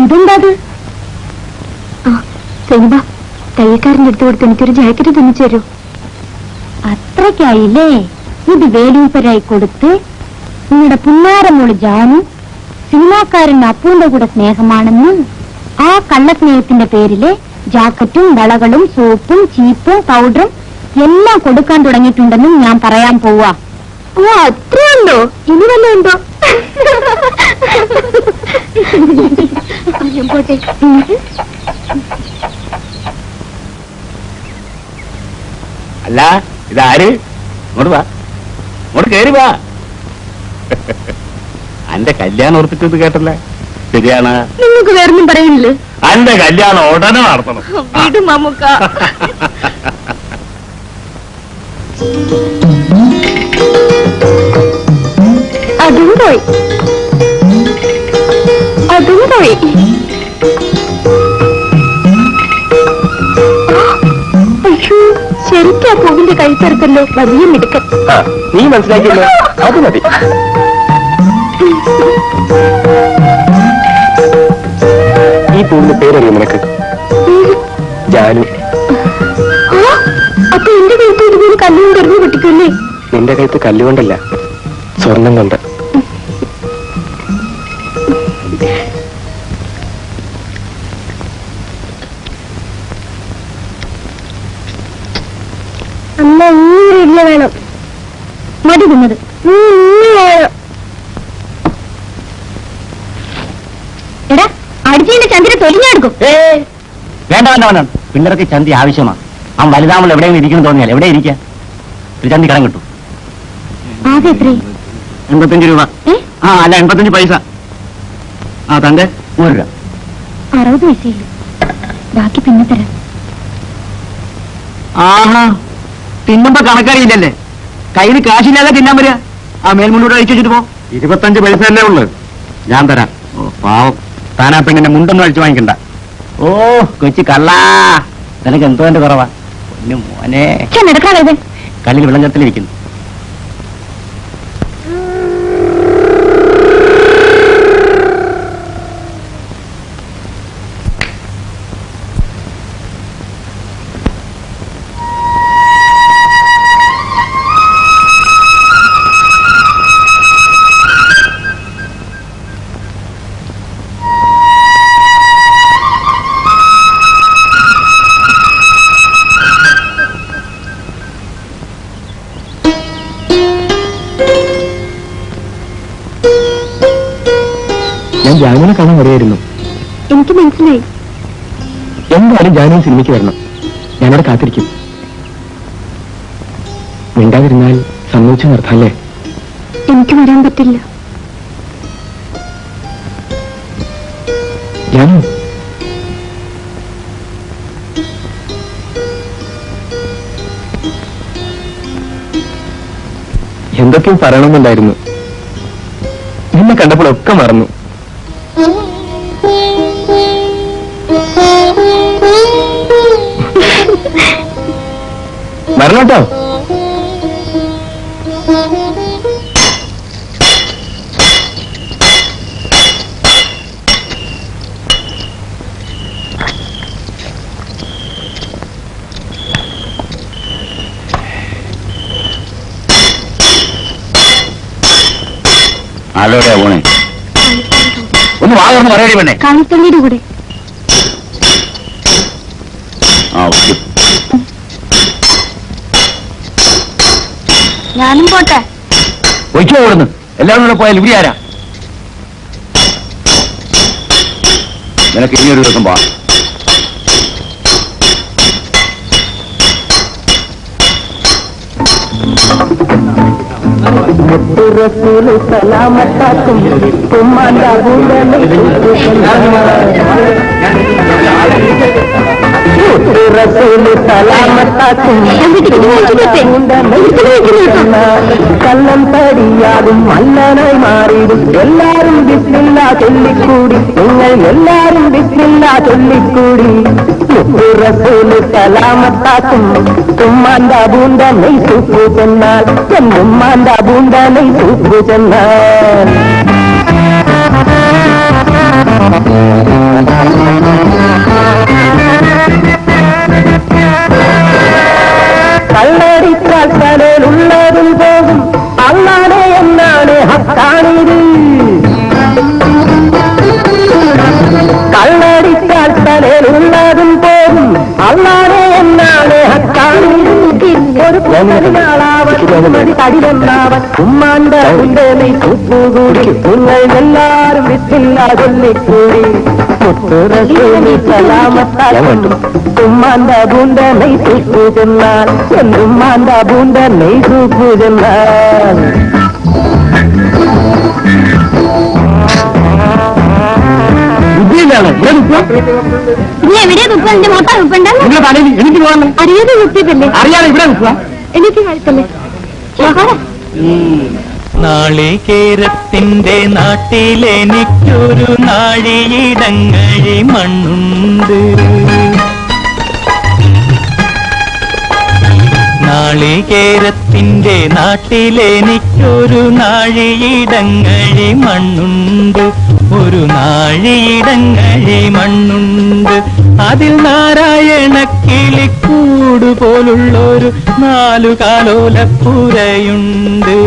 ഇതെന്താ? സൈനിബ, തയ്യക്കാരൻ്റെ അടുത്ത് കൊടുത്ത് എനിക്കൊരു ജാക്കറ്റ് തന്നിച്ചു തരൂ. അത്രയ്ക്കായില്ലേ? ഇത് വേലൂപ്പരായി കൊടുത്ത് നിങ്ങളുടെ പുന്നാരമോള് ജാനു സിനിമാക്കാരൻ അപ്പൂന്റെ കൂടെ സ്നേഹമാണെന്നും ആ കള്ളസ്നേഹത്തിന്റെ പേരില് ജാക്കറ്റും വളകളും സോപ്പും ചീപ്പും പൗഡറും എല്ലാം കൊടുക്കാൻ തുടങ്ങിയിട്ടുണ്ടെന്നും ഞാൻ പറയാൻ പോവാ. ഓ അത്രയുണ്ടോ? ഇനി വല്ല ഉണ്ടോ? പോട്ടെ. അല്ല ഇതാര്? ഇങ്ങോട്ട് വാ, ഇങ്ങോട്ട് കയറി വാ. അന്റെ കല്യാണം ഓർത്തിട്ട് കേട്ടല്ലേ? ശരിയാണ്. നിങ്ങൾക്ക് വേറൊന്നും പറയുന്നില്ലേ? എന്റെ കല്യാണം ഉടനെ നടത്തണം. വീടും മമ്മൂക്ക. അതും പോയി, അതും പോയി. അയ്യോ, ശരിക്കും ആ പൂവിന്റെ കൈ ചേർക്കല്ലോ. വലിയ മിടുക്കൻ. നീ മനസ്സിലാക്കിയല്ലോ, അത് മതി. ഈ പൂവിന്റെ പേരറിയോ നിനക്ക്? ജാനു. അപ്പൊ എന്റെ കഴുത്ത് ഇതുപോലെ കല്ലുകൊണ്ട് എറിഞ്ഞു പൊട്ടിക്കല്ലേ? നിന്റെ കഴുത്ത് കല്ലുകൊണ്ടല്ല, സ്വർണം കൊണ്ട്. അല്ല, ഇല്ല വേണം. മതി തിന്നത്. എടാ, അടിച്ചതിന്റെ ചന്ദ്ര തൊലിഞ്ഞെടുക്കും. വേണ്ട വേണ്ട വേണ്ട, പിള്ളേർക്ക് ചന്തി ആവശ്യമാണ്. ആ വലുതാമൾ എവിടെയെങ്കിലും ഇരിക്കുന്നു തോന്നിയാൽ എവിടെ ഇരിക്കാം? ഒരു ചന്തി കടം കിട്ടും. ആകെ എത്രയും? 85 രൂപ. അല്ല, 85 പൈസ. തന്റെ 1 രൂപ. 60 പൈസയില്ല, ബാക്കി പിന്നെ തരാം. ആഹാ, തിന്നുമ്പോ കണക്കറിയില്ലല്ലേ? കയ്യിൽ കാശില്ലാതെ തിന്നാൻ വരിക. ആ മേൽമുണ്ടോട് അഴിച്ചു വെച്ചിട്ട് പോ. 25 പൈസ അല്ലേ ഉള്ളു, ഞാൻ തരാം. ഓ പാവം, താനാ പെണ്ണിന്റെ മുണ്ടൊന്നും അഴിച്ചു വാങ്ങിക്കണ്ട. ഓ കൊച്ചി കള്ളാ, നിനക്ക് എന്തോ എന്റെ കുറവാ. മോനെ കല്ലിൽ വെള്ളഞ്ചത്തിലിരിക്കുന്നു. ഞാൻ ജാനുവിനെ കാണാൻ വരികയായിരുന്നു. എനിക്ക് മനസ്സിലായി. എന്തായാലും ജാനു സിനിമയ്ക്ക് വരണം. ഞാനവിടെ കാത്തിരിക്കും. മിണ്ടാതിരുന്നാൽ സമ്മതിച്ചു നിർത്താല്ലേ? എനിക്ക് വരാൻ പറ്റില്ല. ജാനു, എന്തൊക്കെയും പറയണമെന്നുണ്ടായിരുന്നു. നിന്നെ കണ്ടപ്പോഴൊക്കെ മറന്നു. മറന്നോട്ടോ. ആലോടെയാ പോണേ? ഒന്ന് വാങ്ങുന്നു പറയടി പെണ്ണെ. കാണിത്തള്ളിയുടെ കൂടെ. ഞാനും പോട്ടെ. ഒഴിക്കോ ഓടുന്നു. എല്ലാവരും കൂടെ പോയാൽ ഇവിടെ ആരാ? നിനക്ക് ഇനിയൊരു ദിവസം പോവാം. സലാമത്താക്കും കള്ളം തടിയാകും മല്ലനായി മാറിയിടും. എല്ലാരും ബിസ്മില്ല ചൊല്ലിക്കൂടി, നിങ്ങൾ എല്ലാരും ബിസ്മില്ല ചൊല്ലിക്കൂടി. റസൂല് സലാമത്താക്കും ഉമ്മാന്റെ ബൂണ്ട നെയ് സൂപ്പു ചെന്നാൽ, ഉമ്മാന്റെ ബൂണ്ട നെയ് സൂപ്പു ചെന്നാൽ. കള്ളടിച്ചാൽ തലയിലുള്ളതും പോകും, അല്ലാതെ എന്നാണ് ഹക്കാണിത്. കള്ളടിച്ചാൽ തലയിലുള്ളതും പോകും, അല്ലാതെ എന്നാണ് ഹക്കാണിത്. ഒരു കടിവന്നാവൻ ഉമ്മാന്റെ ഉണ്ടനെ കൂട്ടുകൂടി, നിങ്ങൾ എല്ലാരും വിത്തില്ല ചൊല്ലിക്കൂടി. സലാമത്താക്കും ഉമ്മാന്റെ ബൂണ്ട നെയ് സൂപ്പു ചെന്നാൽ, ഉമ്മാന്റെ ബൂണ്ട നെയ് സൂപ്പു ചെന്നാൽ. തുപ്പിയാണ് ഇവിടെ തുപ്പ നീ എവിടെയാ തുപ്പ? എന്റെ മോട്ട തുപ്പണ്ട. നിങ്ങളുടെ തലയിൽ എനിക്ക് പോകാൻ അറിയാതെ തുപ്പിയതല്ലേ? അറിയാതെ ഇവിടെ തുപ്പ എനിക്ക് കഴിച്ചല്ലേ? നാളികേരത്തിന്റെ നാട്ടിലെനിക്കൊരു നാഴിയിടങ്ങഴി മണ്ണുണ്ട്. നാളികേരത്തിന്റെ നാട്ടിലെനിക്കൊരു നാഴിയിടങ്ങഴി മണ്ണുണ്ട്. ഒരു നാഴിയിടങ്ങഴി മണ്ണുണ്ട്. അതിൽ നാരായണ കിളിക്കൂട് പോലുള്ളൊരു 4 കാലോലപ്പുരയുണ്ട്.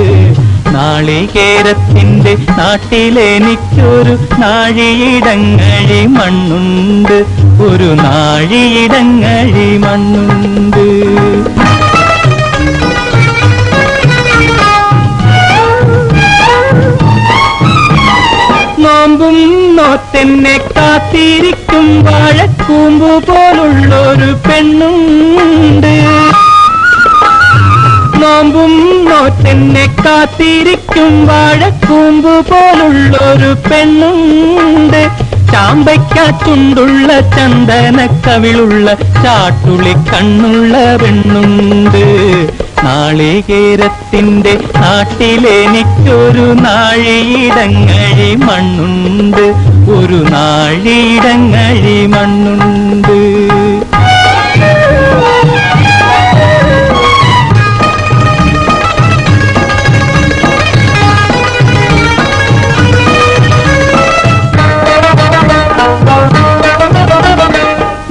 നാളികേരത്തിന്റെ നാട്ടിലെനിക്കൊരു നാഴിയിടങ്ങഴി മണ്ണുണ്ട്. ഒരു നാഴിയിടങ്ങഴി മണ്ണുണ്ട്. നോമ്പും നോത്തെന്നെ കാത്തിരിക്കും വാഴക്കൂമ്പു പോലുള്ളൊരു പെണ്ണുണ്ട്. നോമ്പും നോത്തെന്നെ കാത്തിരിക്കും വാഴക്കൂമ്പു പോലുള്ളൊരു പെണ്ണുണ്ട്. ചാമ്പയ്ക്കാറ്റുണ്ടുള്ള ചന്ദനക്കവിളുള്ള ചാട്ടുളി കണ്ണുള്ള പെണ്ണുണ്ട്. നാളികേരത്തിന്റെ നാട്ടിലെനിക്കൊരു നാഴിയിടങ്ങഴി മണ്ണുണ്ട്. ഒരു നാഴിയിടങ്ങഴി മണ്ണുണ്ട്.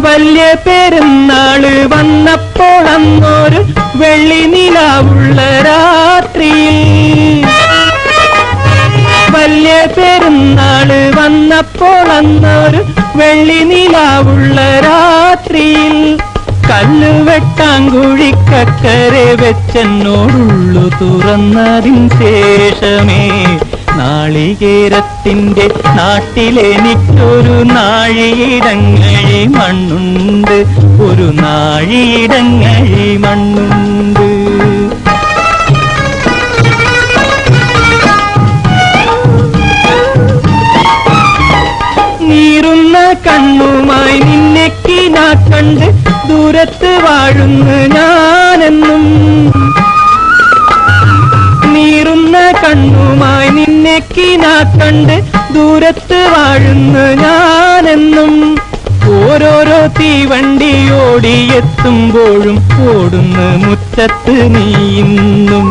വലിയ പെരുന്നാള് വന്നപ്പോൾ അന്നൊരു വെള്ളി നിലാവുള്ള രാത്രിയിൽ, വലിയ പെരുന്നാള് വന്നപ്പോൾ അന്നൊരു വെള്ളി നിലാവുള്ള രാത്രിയിൽ, കല്ലുവെട്ടാങ്കുഴിക്കക്കരെ വെച്ചെന്നോടുള്ളു തുറന്നതിൻ ശേഷമേ നാളികേരത്തിന്റെ നാട്ടിലെനിക്കൊരു നാഴിയിടങ്ങഴി മണ്ണുണ്ട്. ഒരു നാഴിയിടങ്ങഴി മണ്ണുണ്ട്. നീറുന്ന കണ്ണുമായി നിന്നെക്കിനാ കണ്ട് ദൂരത്ത് വാഴുന്നു ഞാനെന്നും. നീറുന്ന കണ്ണുമായി നിന്നെക്കിനാ കണ്ട് ദൂരത്ത് വാഴുന്നു ഞാനെന്നും. ഓരോരോ തീവണ്ടി ഓടിയെത്തുമ്പോഴും ഓടുന്നു മുറ്റത്ത് നീയുന്നും.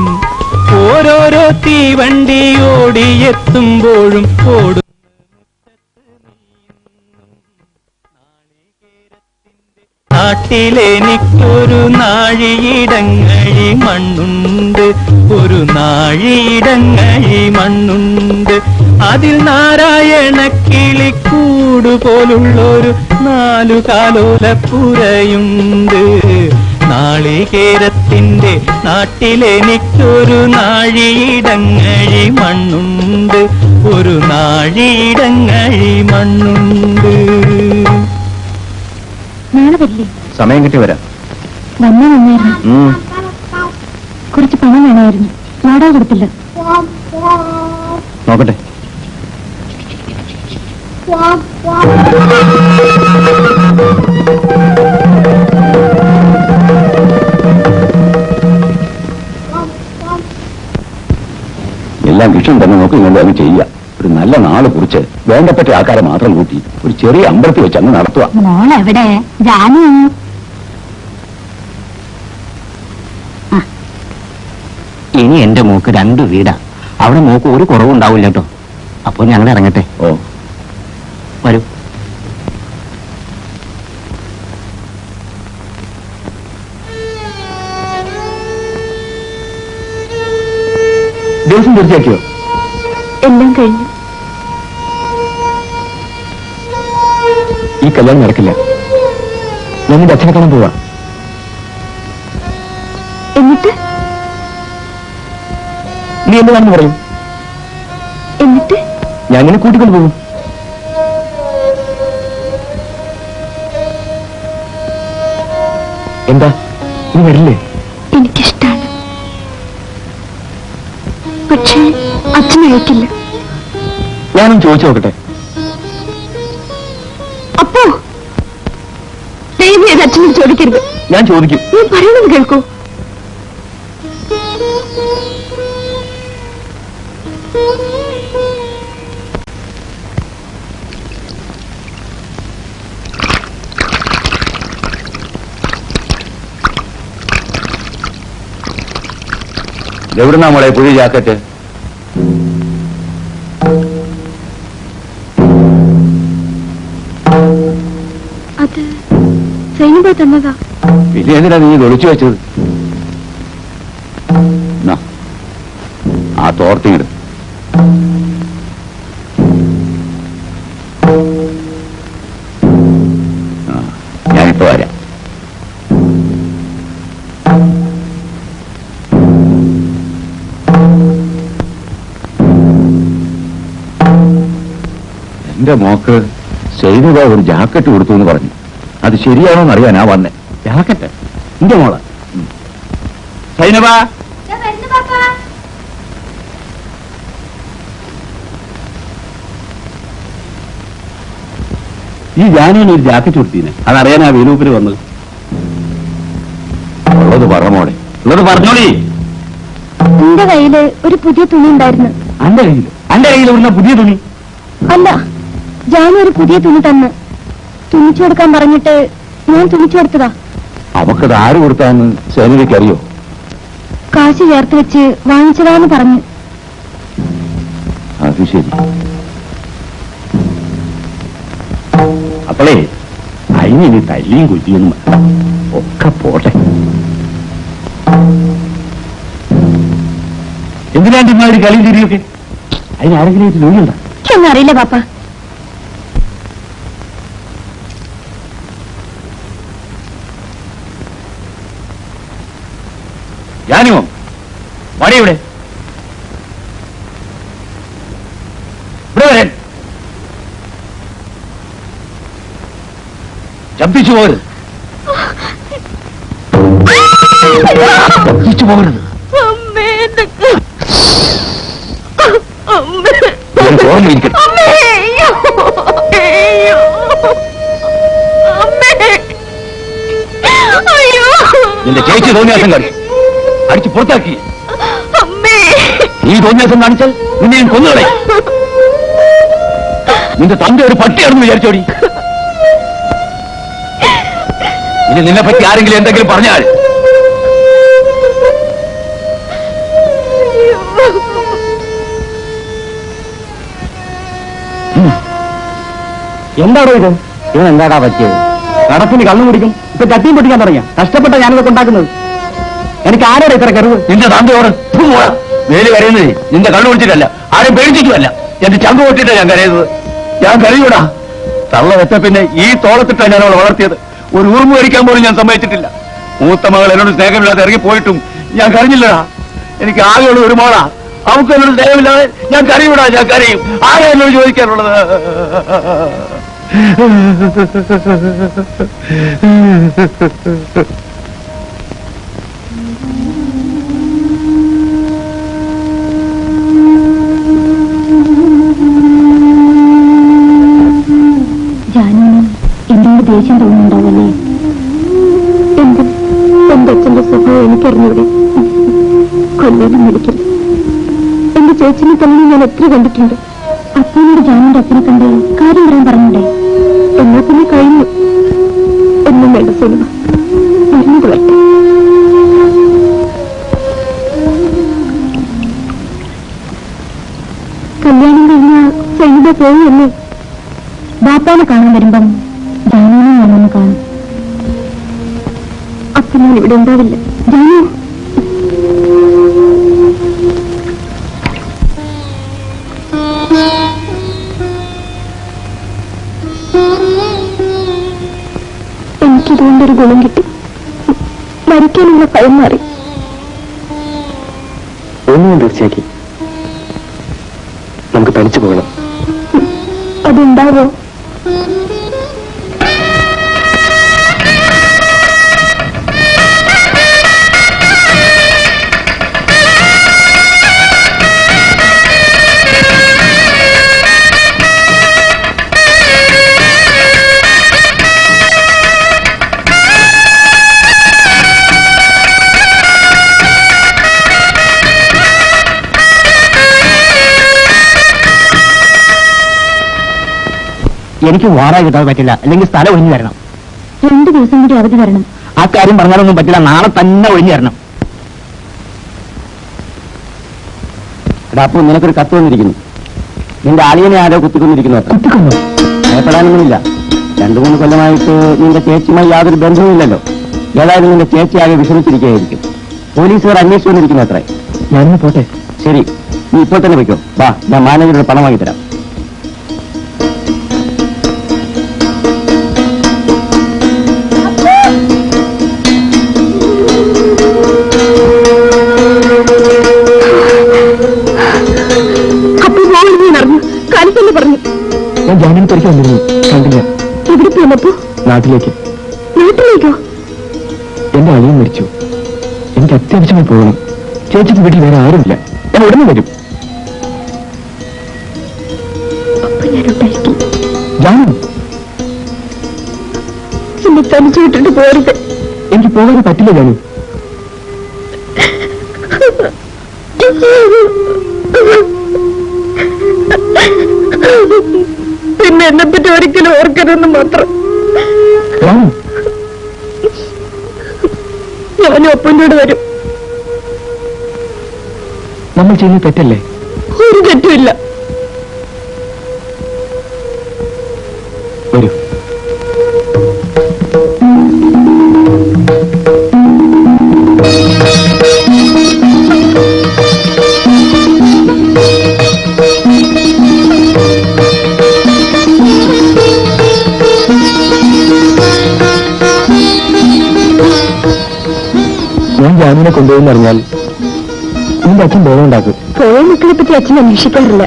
ഓരോരോ തീവണ്ടി ഓടിയെത്തുമ്പോഴും ഓടുന്നു നാട്ടിലെനിക്കൊരു നാഴിയിടങ്ങഴി മണ്ണുണ്ട്. ഒരു നാഴിയിടങ്ങഴി മണ്ണുണ്ട്. അതിൽ നാരായണ കിളിക്കൂട് പോലുള്ളൊരു 4 കാലോലപ്പുരയുണ്ട്. നാളികേരത്തിന്റെ നാട്ടിലെനിക്കൊരു നാഴിയിടങ്ങഴി മണ്ണുണ്ട്. ഒരു നാഴിയിടങ്ങഴി മണ്ണുണ്ട്. നാളെ വരില്ലേ? സമയം കിട്ടി വരാം. വന്നാ നന്നായിരുന്നു. കുറച്ച് പണം വേണമായിരുന്നു. വാടക കൊടുത്തില്ല. നോക്കട്ടെ. എല്ലാം വിഷം തന്നെ നോക്കി ഇങ്ങനെ അങ്ങ് ചെയ്യുക. ഒരു നല്ല നാള് കുറിച്ച് വേണ്ടപ്പെട്ട ആൾക്കാരെ മാത്രം കൂട്ടി ഒരു ചെറിയ അമ്പലത്തിൽ വെച്ച് അങ്ങ് നടത്തുക. മോളെവിടെ? ജാനു ഇനി എന്റെ മോക്ക് 2 വീടാ. അവിടെ മോക്ക് ഒരു കുറവുണ്ടാവില്ല കേട്ടോ. അപ്പൊ ഞങ്ങൾ ഇറങ്ങട്ടെ. ഓ വരൂ. ദിവസം തീർച്ചയാക്കിയോ? എല്ലാം കഴിഞ്ഞു. ഈ കല്യാണം നടക്കില്ല. ഞാൻ നിന്റെ അച്ഛനെ കാണാൻ പോവാ. എന്നിട്ട് നീ എന്താണെന്ന് പറയും. എന്നിട്ട് ഞാൻ നിന്നെ കൂട്ടിക്കൊണ്ട് പോകും. എന്താ നീ വരില്ലേ? എനിക്കിഷ്ടാണ്. പക്ഷേ അച്ഛൻ അയക്കില്ല. ഞാനും ചോദിച്ചു നോക്കട്ടെ. അച്ഛനോട് ചോദിക്കരുത്. ഞാൻ ചോദിക്കും. ഞാൻ പറയുന്നത് കേൾക്കൂ. എവിടുന്നാ മോളെ പുതിയ ജാക്കറ്റ്? അത് സൈനിക തന്നതാ. പിന്നെ എന്തിനാ നീ ഒളിച്ചു വെച്ചത്? ആ തോർത്തിയിട്. ഞാനിപ്പോ വരാം. എന്റെ മോക്ക് സൈനിക ഒരു ജാക്കറ്റ് കൊടുത്തു എന്ന് പറഞ്ഞു. അത് ശരിയാണോന്ന് അറിയാനാ വന്നേ. ജാക്കറ്റ് എന്റെ മോള്. സൈനബ, ഈ ജാനുവിന് ഒരു ജാക്കറ്റ് കൊടുത്തീനെ. അതറിയാനാ വീനൂപ്പിന് വന്നത്. ഉള്ളത് പറ മോളെ, ഉള്ളത് പറഞ്ഞോളി. എന്റെ കയ്യില് ഒരു പുതിയ തുണി ഉണ്ടായിരുന്നു. എന്റെ കയ്യിൽ ഉള്ള പുതിയ തുണി അല്ല, ജാനു ഒരു പുതിയ തുണി തന്ന് തുണിച്ചു കൊടുക്കാൻ പറഞ്ഞിട്ട് ഞാൻ തുണിച്ചു കൊടുത്തതാ. അവക്കത് ആര് കൊടുത്താന്ന് സേനയ്ക്ക് അറിയോ? കാശ് ചേർത്ത് വെച്ച് വാങ്ങിച്ചതാന്ന് പറഞ്ഞു. അത് ശരി. അപ്പോളേ അതിനി തല്ലിയും കുറ്റിയൊന്നും ഒക്കെ പോട്ടെ. എന്തിനാണ്ട് ഇമാതിരി കളിയും തിരിയൊക്കെ? അതിനാരെങ്കിലും ഒരു ജോലിയുണ്ടോ? ഒന്നും അറിയില്ല പാപ്പ. ജാനുവോ വടിയുടെ ഇവിടെ വരാൻ. ശബ്ദിച്ചു പോകരുത്. ശബ്ദിച്ചു പോകരുത്. ഓർമ്മയിരിക്കട്ടെ. നിന്റെ ചേച്ചി തോന്നിയാസം കാണിച്ചു. അടിച്ച് പുറത്താക്കി. ഈ തോന്നിയാസം കാണിച്ചാൽ നിന്നെ ഞാൻ കൊന്നുകളെ. നിന്റെ തന്റെ ഒരു പട്ടിയാണെന്ന് വിചാരിച്ചോടി. ഇനി നിന്നെ പറ്റി ആരെങ്കിലും എന്തെങ്കിലും പറഞ്ഞാൽ എന്താണോ ഇത്? ഇവൻ എന്താടാ പറ്റിയത്? കടത്തിന് കണ്ണു കുടിക്കും, ഇപ്പൊ ചട്ടിയും പൊട്ടിക്കാൻ തുടങ്ങിയ. കഷ്ടപ്പെട്ട ഞാനിതൊക്കെ ഉണ്ടാക്കുന്നത്. എനിക്ക് ആരോടെ ഇത്ര കരുവ്? നിന്റെ തന്തയോട് വേല് കരയുന്നത് നിന്റെ കണ്ണു കുടിച്ചിട്ടല്ല, ആരും പേടിച്ചിട്ടുമല്ല. എന്റെ ചങ്ക് പൊട്ടിട്ടാ ഞാൻ കരയുന്നത്. ഞാൻ കരയൂടാ. തള്ള വെച്ച പിന്നെ ഈ തോളത്തിട്ടാണ് ഞാൻ അവളെ വളർത്തിയത്. ഒരു ഉറുമ്പ് കഴിക്കാൻ പോലും ഞാൻ സമ്മതിച്ചിട്ടില്ല. മൂത്ത മകൾ എന്നോട് സ്നേഹമില്ലാതെ ഇറങ്ങിപ്പോയിട്ടും ഞാൻ കരഞ്ഞില്ലടാ. എനിക്ക് ആകെയുള്ള ഒരു മോളാ. അവൾക്ക് എന്നോട് സ്നേഹമില്ലാതെ ഞാൻ കരയൂടാ. ഞാൻ കരയും. ആരാ എന്നോട് ചോദിക്കാനുള്ളത്? ജാനുവിന് എന്നോട് ദേഷ്യം തോന്നുന്നുണ്ടാവല്ലേ? എന്റെ അച്ഛന്റെ സ്വഭാവം എനിക്കറിഞ്ഞൂടെ? കൊല്ലാനും മടിക്കരുത്. എന്റെ ചേച്ചിനെ തന്നെ ഞാൻ എത്ര കണ്ടിട്ടുണ്ട്. അപ്പനോട് ജാനുവിന്റെ അപ്പനെ കണ്ട് കാര്യം പറയാൻ പറഞ്ഞൂടെ? എന്നാ പിന്നെ കഴിഞ്ഞു. ഒന്നും വേണ്ട സിനിമ വരുന്നത് വരട്ടെ. കല്യാണം കഴിഞ്ഞാൽ സൈനിക പോവുമല്ലേ? ബാപ്പാനെ കാണാൻ വരുമ്പം ജാനുവിനെ ഞാനൊന്ന് കാണും. അപ്പൊ ഞാൻ ഇവിടെ ഉണ്ടാവില്ല. ജാനു, എനിക്കിതുകൊണ്ടൊരു ഗുണം കിട്ടി. മരിക്കാനുള്ള ഭയം മാറി. ഒന്നും തീർച്ചയാക്കി നമുക്ക് തനിച്ചു പോകണം. അതുണ്ടാവോ? എനിക്ക് വാടക കിട്ടാതെ പറ്റില്ല, അല്ലെങ്കിൽ സ്ഥലം ഒഴിഞ്ഞു തരണം. 2 ദിവസം കൂടി അവധി തരണം. ആ കാര്യം പറഞ്ഞാലൊന്നും പറ്റില്ല, നാളെ തന്നെ ഒഴിഞ്ഞു തരണം. എടാ, അപ്പോൾ നിനക്കൊരു കത്ത് വന്നിരിക്കുന്നു. നിന്റെ അളിയനെ ആരോ കുത്തിക്കൊണ്ടിരിക്കുന്നു. ഭയപ്പെടാനൊന്നുമില്ല. 2-3 കൊല്ലമായിട്ട് നിന്റെ ചേച്ചിയുമായി യാതൊരു ബന്ധവുമില്ലല്ലോ. ഏതായാലും നിന്റെ ചേച്ചി ആകെ വിഷമിച്ചിരിക്കുകയായിരിക്കും. പോലീസുകാർ അന്വേഷിച്ചു വന്നിരിക്കുന്നു അത്രേ. ഞാനിന്ന് പോട്ടെ. ശരി, നീ ഇപ്പോൾ തന്നെ വയ്ക്കോ. വാ, ഞാൻ മാനേജറുടെ പണം വാങ്ങിത്തരാം. പറഞ്ഞു. ഞാൻ ജാമ്യം തിരിച്ചു വന്നിരുന്നു, കണ്ടില്ല. എവിടെ പോന്നപ്പോ? നാട്ടിലേക്ക്. നാട്ടിലേക്കോ? എന്റെ അളിയൻ മരിച്ചു. എനിക്ക് അത്യാവശ്യമായി പോകണം. ചേച്ചിക്ക് വീട്ടിൽ വേറെ ആരുമില്ല. ഞാൻ ഉടനെ വരും. ജാനു, എന്നെ തനിച്ചു വിട്ടിട്ട് പോരുത്. എനിക്ക് പോകാൻ പറ്റില്ല ജാനു. പിന്നെ എന്നെപ്പറ്റി ഒരിക്കലും ഓർക്കരുതെന്ന് മാത്രം. ഞാനും ഒപ്പനോട് വരും. നമ്മൾ ചെയ്യുന്ന തെറ്റല്ലേ? ഒരു തെറ്റുമില്ല. വരൂ. ഞാൻ ജാനുവിനെ കൊണ്ടുപോകുന്ന അറിഞ്ഞാൽ നിന്റെ അച്ഛൻ ബോധമുണ്ടാക്കും. പോയ മക്കളെ പറ്റി അച്ഛൻ അന്വേഷിക്കാറില്ല.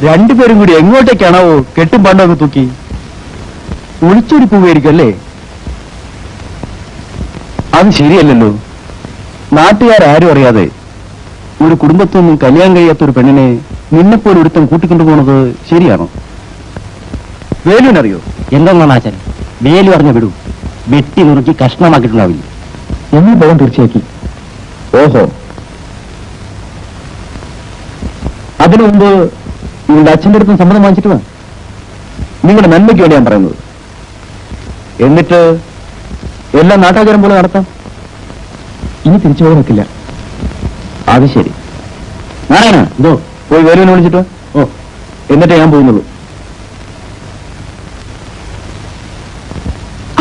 രണ്ടുപേരും കൂടി എങ്ങോട്ടേക്കാണാവോ കെട്ടും പണ്ടൊക്കെ തൂക്കി ഒളിച്ചോടി പോവുകയായിരിക്കും അല്ലേ? അത് ശരിയല്ലല്ലോ. നാട്ടുകാരും അറിയാതെ ഒരു കുടുംബത്തിൽ നിന്നും കല്യാണം കഴിയാത്ത ഒരു പെണ്ണിനെ നിന്നെപ്പോലെ ഒരുത്തം കൂട്ടിക്കൊണ്ടുപോകുന്നത് ശരിയാണോ? വേലുവിനറിയോ? എന്തെന്നാണ് ആചാൻ? വേലു അറിഞ്ഞ വിടൂ, വെട്ടി നുറുക്കി കഷ്ണമാക്കിയിട്ടുണ്ടാവില്ല. എന്നീ ബലം തീർച്ചയാക്കി. ഓഹോ, അതിനു മുമ്പ് നിങ്ങളുടെ അച്ഛൻ്റെ അടുത്തും സമ്മതം വാങ്ങിച്ചിട്ട് വാ. നിങ്ങളുടെ നന്മയ്ക്ക് വേണ്ടി ഞാൻ പറയുന്നത്. എന്നിട്ട് എല്ലാം നാട്ടാചാരം പോലെ നടത്താം. ഇനി തിരിച്ചു പോകാൻ നിൽക്കില്ല. അത് ശരി. നാരായണ, ഇതോ പോയി വേലുവിനെ വിളിച്ചിട്ടോ. ഓ, എന്നിട്ടേ ഞാൻ പോകുന്നുള്ളൂ.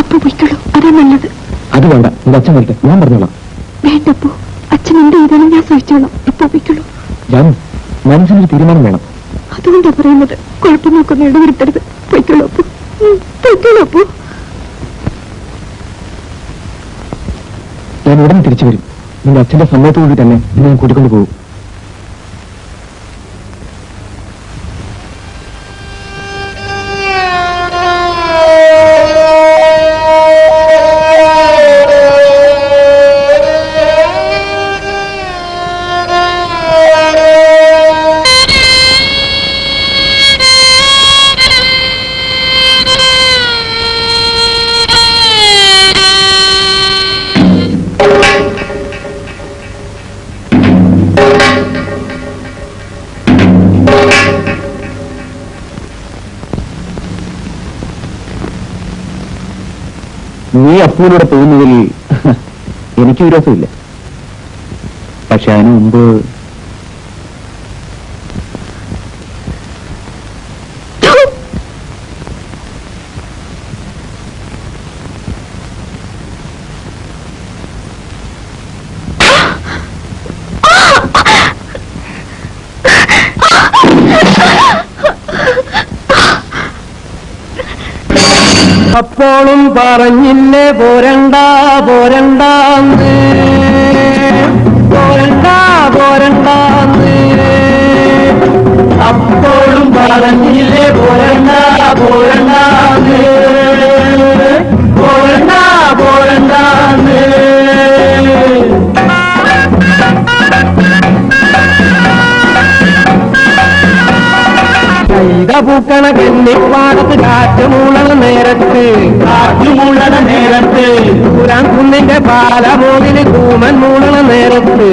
അപ്പൊ പോയിക്കോളൂ, അതാ നല്ലത്. അത് വേണ്ട, നിന്റെ അച്ഛൻ വരട്ടെ, ഞാൻ പറഞ്ഞോളാം. വേണ്ടപ്പോ, അച്ഛൻ എന്ത് ചെയ്താലും ഞാൻ സഹിച്ചോളാം. ഇപ്പൊ പോയിക്കോളൂ. ജാനു, മനസ്സിനൊരു തീരുമാനം വേണം. അതുകൊണ്ടാ പറയുന്നത്, കുഴപ്പം നോക്കൊന്നും ഇടവരുത്തരുത്. പോയിക്കോളൂ അപ്പോ, പോയിക്കോളൂ അപ്പോ. ഞാൻ ഉടനെ തിരിച്ചു വരും. നിന്റെ അച്ഛന്റെ സമ്മതത്തോടുകൂടി തന്നെ നിന്നെ ഞാൻ കൂട്ടിക്കൊണ്ടു പോകും. നീ അപ്പൂലൂടെ പോകുന്നതിൽ എനിക്ക് വിരോധമില്ല. പക്ഷെ അതിനു മുമ്പ് അപ്പോഴും പറഞ്ഞില്ലേ പോരണ്ട പോരണ്ടാന്ന്, പോരണ്ട പോരണ്ടാന്ന്. അപ്പോഴും പറഞ്ഞില്ലേ പോരണ്ട പോരണ്ടാന്ന്, പോരണ്ട പോരണ്ടാന്ന്. കൈത പൂക്കണ കന്നിപ്പാടത്ത് കാറ്റുമൂളണ നേരത്ത് പൂരാൻ കുന്നിന്റെ പാലമോളില് കൂമൻ മൂളണ നേരത്ത്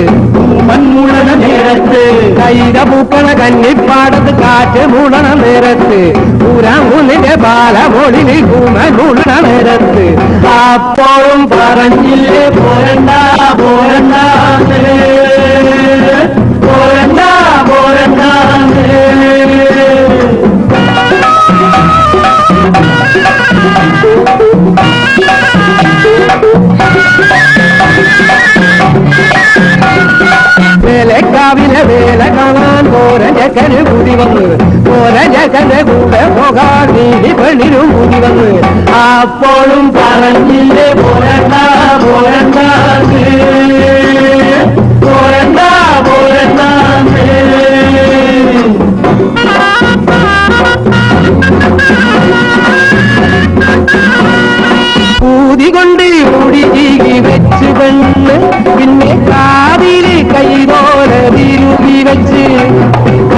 കൈത പൂക്കണ കന്നിപ്പാടത്ത് കാറ്റ് മൂളണ നേരത്ത് പൂരാൻ കുന്നിന്റെ പാലമോളില് കൂമൻ മൂളണ നേരത്ത് അപ്പോഴും പറഞ്ഞില്ലേ പോരണ്ട പോരണ്ട പോരണ്ട പോരണ്ട വേലക്കാവിലെ വേല കാണാൻ പോരഞ്ഞക്കന് കൂടി വന്ന് പോരഞ്ഞക്കന്റെ കൂടെ പോകാൻ നീതി പെണ്ണിനും കൂടി വന്ന് അപ്പോഴും പറഞ്ഞില്ലേ പോരണ്ട പോരണ്ട പോരണ്ട പോരണ്ട ൂതികൊണ്ട് ഓടിച്ചീകി വെച്ച് പെണ്ണ് പിന്നെ കാതില് കൈതോലെ തിരുകി വെച്ച്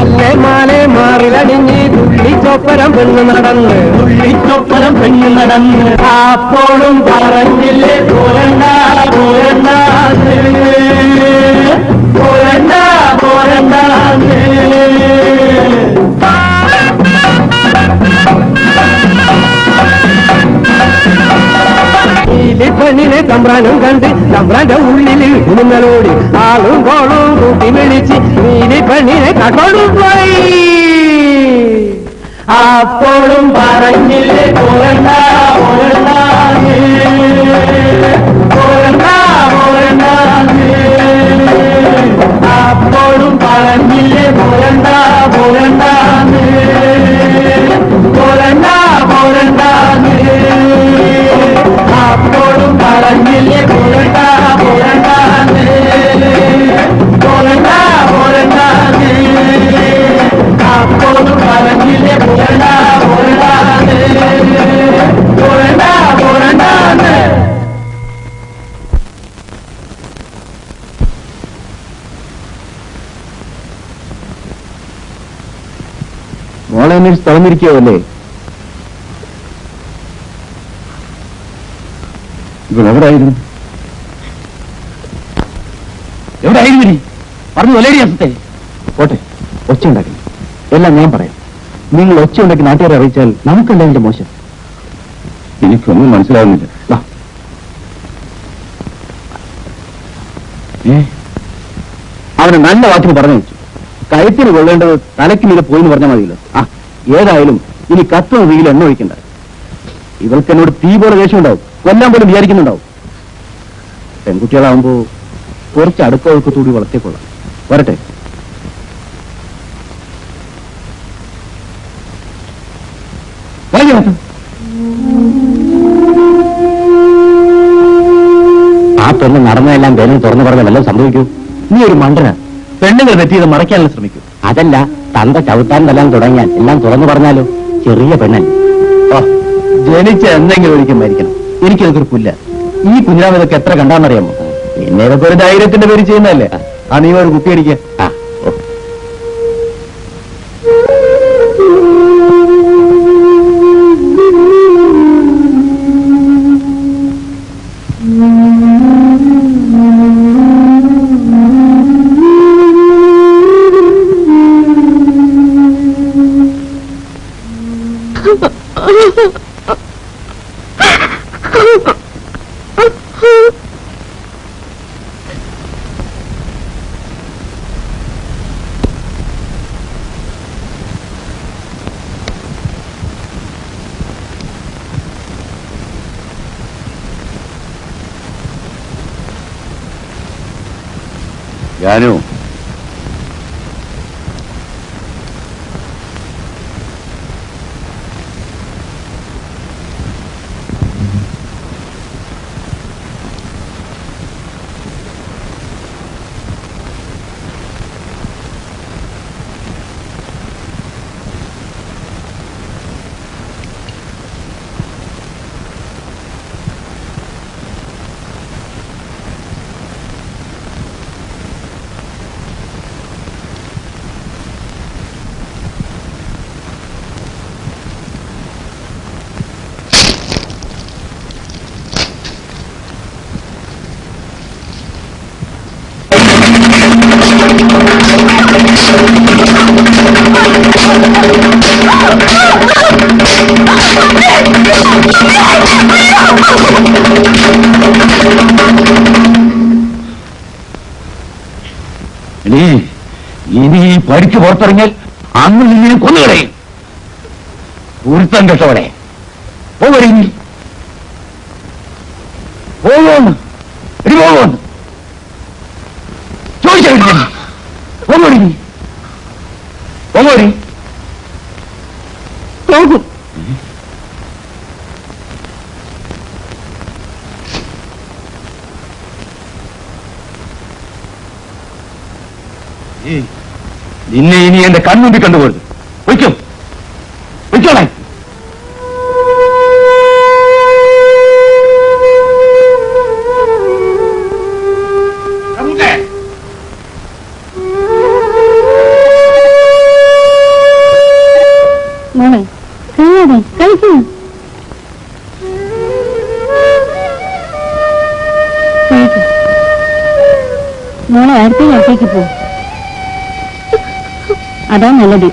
അല്ലെ മാലെ മാറിലടിഞ്ഞ് തുള്ളിച്ചൊപ്പരം പെണ്ണ് നടന്ന് അപ്പോഴും പറഞ്ഞില്ലേ പോരണ്ട പോരണ്ട പോരണ്ട പോരണ്ട പെണ്ണിനെ തമ്പ്രാനും കണ്ട് തമ്പ്രാന്റെ ഉള്ളിൽ കുടുങ്ങലോടി ആളും കോളും കൂട്ടി വിളിച്ച് നീലി പെണ്ണിനെ കട്ടോടും പോയി അപ്പോഴും പറഞ്ഞില്ലേ പോരണ്ട പോരണ്ട പോരണ്ട പോരണ്ട അപ്പോഴും പറഞ്ഞില്ലേ പോരണ്ട പോരണ്ട പോരണ്ട പോരണ്ട അപ്പോഴും പറഞ്ഞില്ലേ പോരണ്ട പോരണ്ട പോരണ്ട പോരണ്ട അപ്പോഴും പറഞ്ഞില്ലേ പോരണ്ട പോരണ്ട പോരണ്ട പോരണ്ട മോളെ അന്വേഷിച്ച് തുറന്നിരിക്കുകയല്ലേ? ഇവളെവിടായിരുന്നു? എവിടെയായിരുന്നു നീ? പറഞ്ഞു വലേരി അസത്തെ. പോട്ടെ, ഒച്ച ഉണ്ടാക്കി എല്ലാം ഞാൻ പറയാം. നിങ്ങൾ ഒച്ച ഉണ്ടാക്കി നാട്ടുകാരെ അറിയിച്ചാൽ നമുക്കല്ല ഇതിന്റെ മോശം. എനിക്കൊന്നും മനസ്സിലാവുന്നില്ല. അവന് നല്ല വാക്കിന് പറഞ്ഞു വെച്ചു. കഴുത്തിന് കൊള്ളേണ്ടത് തലയ്ക്ക് മീതെ പോയിന്ന് പറഞ്ഞാൽ മതിയല്ലോ. ഏതായാലും ഇനി കത്തുന്ന തീയിൽ എണ്ണ ഒഴിക്കണ്ട. ഇവൾക്ക് എന്നോട് തീ പോലെ ദേഷ്യമുണ്ടാവും, കൊല്ലാൻ പോലും വിചാരിക്കുന്നുണ്ടാവും. പെൺകുട്ടികളാവുമ്പോ കുറച്ച് അടുക്കളൊക്കെ വളർത്തിക്കൊള്ളാം. വരട്ടെ. ആ പെണ്ണ് നടന്നതെല്ലാം വേണം തുറന്നു പറഞ്ഞ വല്ലതും സംഭവിക്കൂ. നീ ഒരു മണ്ടന. പെണ്ണുങ്ങൾ പറ്റിയത് മറയ്ക്കാനുള്ള ശ്രമിക്കും. അതല്ല, തന്ത ചവിട്ടാൻ വല്ലാൻ തുടങ്ങിയാൽ എല്ലാം തുറന്നു പറഞ്ഞാലോ? ചെറിയ പെണ്ണല്ലേ. ജനിച്ച എന്തെങ്കിലും ഒരിക്കൽ മരിക്കണം. എനിക്കതൊക്കെ പുല്ല. ഈ കുഞ്ഞിരാമ ഇതൊക്കെ എത്ര കണ്ടാന്നറിയാമോ? പിന്നെ ഇതൊക്കെ ഒരു ധൈര്യത്തിന്റെ പേര് ചെയ്യുന്നതല്ലേ. നീ ഒരു കുപ്പി അടിക്കുക. ജാനു, ഇനി ഈ പഠിക്ക് പുറത്തിറങ്ങിയാൽ അന്ന് നിന്നെ കൊന്നുകളയും. ഒരുത്തം കേട്ടവളെ പോകരുങ്ങി പോകുമെന്ന് പോകുമെന്ന് ചോദിച്ചു പോകരുങ്ങി പോകരി പോകും. നിന്നെ ഇനി എന്റെ കൺമുമ്പിൽ കണ്ടുപോരുത്. വയ്ക്കും വയ്ക്കോളെ. മോളെ കഴിയാതെ കഴിക്കൂ. മോളെ അടുത്ത അടുത്തേക്ക് പോ. അതാ നല്ലത്.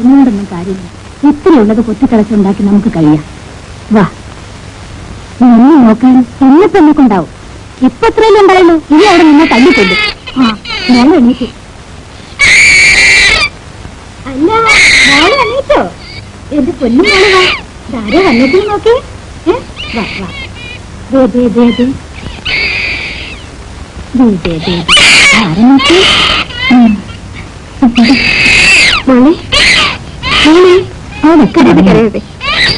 പറഞ്ഞുകൊണ്ടൊന്നും കാര്യമില്ല. ഇത്രയുള്ളത് കൊത്തിത്തിളച്ചുണ്ടാക്കി നമുക്ക് കഴിയാം. വാ, നീ ഒന്ന് നോക്കാൻ എന്നിപ്പോ എന്നെ കൊണ്ടാവും. ഇപ്പൊ എത്രയല്ലേ ഉണ്ടായുള്ളൂ, ഇനി അവിടെ നിന്നെ തല്ലിക്കൊണ്ടു. ആ, ഞാൻ എണീറ്റു. അല്ല, മോളെ എണീറ്റോ? എന്റെ പൊന്നു മോളെ വാ, ധാരാ വന്നിട്ട് നോക്കേ. വാ വാ, ദേ ദേ ദേ ദേ ദേ ദേ ദേ ആരെ നോക്കേ. മോളെ മോളെ, മോളെ കരയരുത് കരയരുത്,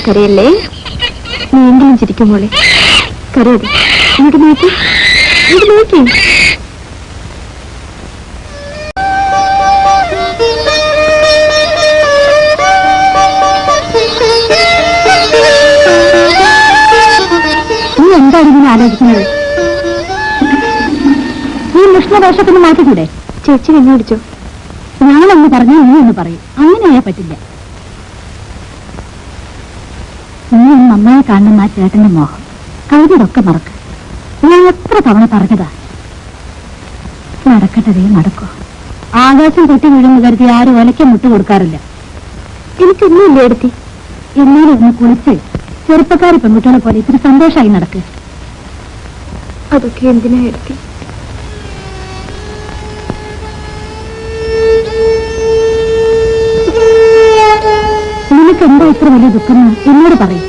കരയല്ലേ. നീ എങ്കിലും ചിരിക്കും മോളെ, കരയരുത്. ഇങ്ങോട്ട് നോക്കി, ഇങ്ങോട്ട് നോക്കി. നീ എന്താണ് ഇതിനെ ആലോചിക്കുന്നത്? നീ കൃഷ്ണദോഷത്തിന് മാറ്റിക്കൂടെ? ചേച്ചി എന്നെ അടിച്ചോ? ഞാനൊന്ന് പറഞ്ഞു, നീ ഒന്ന് പറയും. അങ്ങനെയാ പറ്റില്ല. നീ നന്നായി കാണുന്ന ആ ചേട്ടന്റെ മോഹം കഴുകിയതൊക്കെ മറക്ക്. ഞാൻ എത്ര തവണ പറഞ്ഞതാ. നടക്കട്ടതേ നടക്കോ. ആകാശം പൊട്ടി വീഴുന്നു കരുതി ആരും ഒലയ്ക്ക് മുട്ട് കൊടുക്കാറില്ല. എനിക്കൊന്നുമില്ല എടുത്തി. എന്നാലും ഒന്ന് കുളിച്ച് ചെറുപ്പക്കാരി പെൺകുട്ടികളെ പോലെ ഇത്തിരി സന്തോഷമായി നടക്ക്. അതൊക്കെ എന്തിനാ എടുത്തി? നിനക്ക് എന്താ ഇത്ര വലിയ ദുഃഖം എന്നോട് പറയും.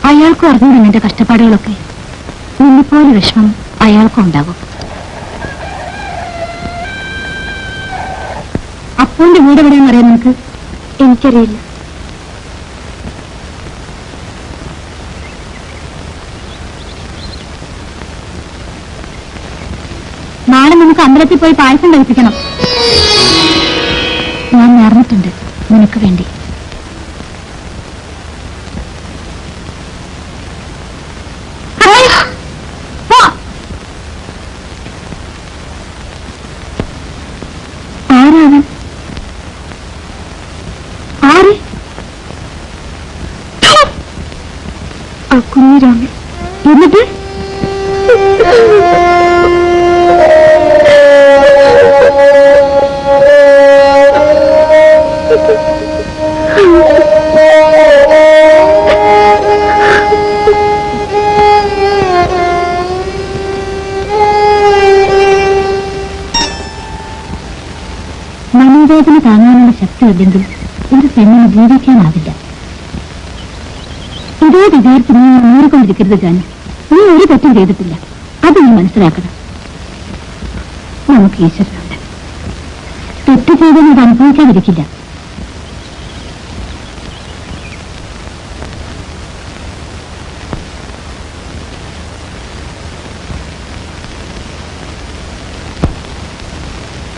അയാൾക്കും അറിഞ്ഞൂടെ നിന്റെ കഷ്ടപ്പാടുകളൊക്കെ. നിന്നെപ്പോലെ വിഷമം അയാൾക്കും ഉണ്ടാകും. അപ്പോന്റെ വീട് എവിടെയെന്ന് അറിയാം നിനക്ക്? എനിക്കറിയില്ല. നാളെ നമുക്ക് അമ്പലത്തിൽ പോയി പായസം കഴിപ്പിക്കണം. ഞാൻ നേർന്നിട്ടുണ്ട് നിനക്ക് വേണ്ടി. ആരാണ്? ആര്? ആ കുഞ്ഞിരാമൻ. എന്നിട്ട് മനോവേദന താങ്ങാനുള്ള ശക്തിയില്ലെങ്കിൽ ഒരു പെണ്ണിന് ജീവിക്കാനാവില്ല. ഇതേ വിചാരിച്ച് നീ മുന്നേറിക്കൊണ്ടിരിക്കരുത് ജാനി. നീ ഒരു തെറ്റും ചെയ്തിട്ടില്ല, അത് നീ മനസ്സിലാക്കണം. നമുക്ക് ഈശ്വരനുണ്ട്. തെറ്റ് ചെയ്ത് നീ അനുഭവിക്കാതിരിക്കില്ല.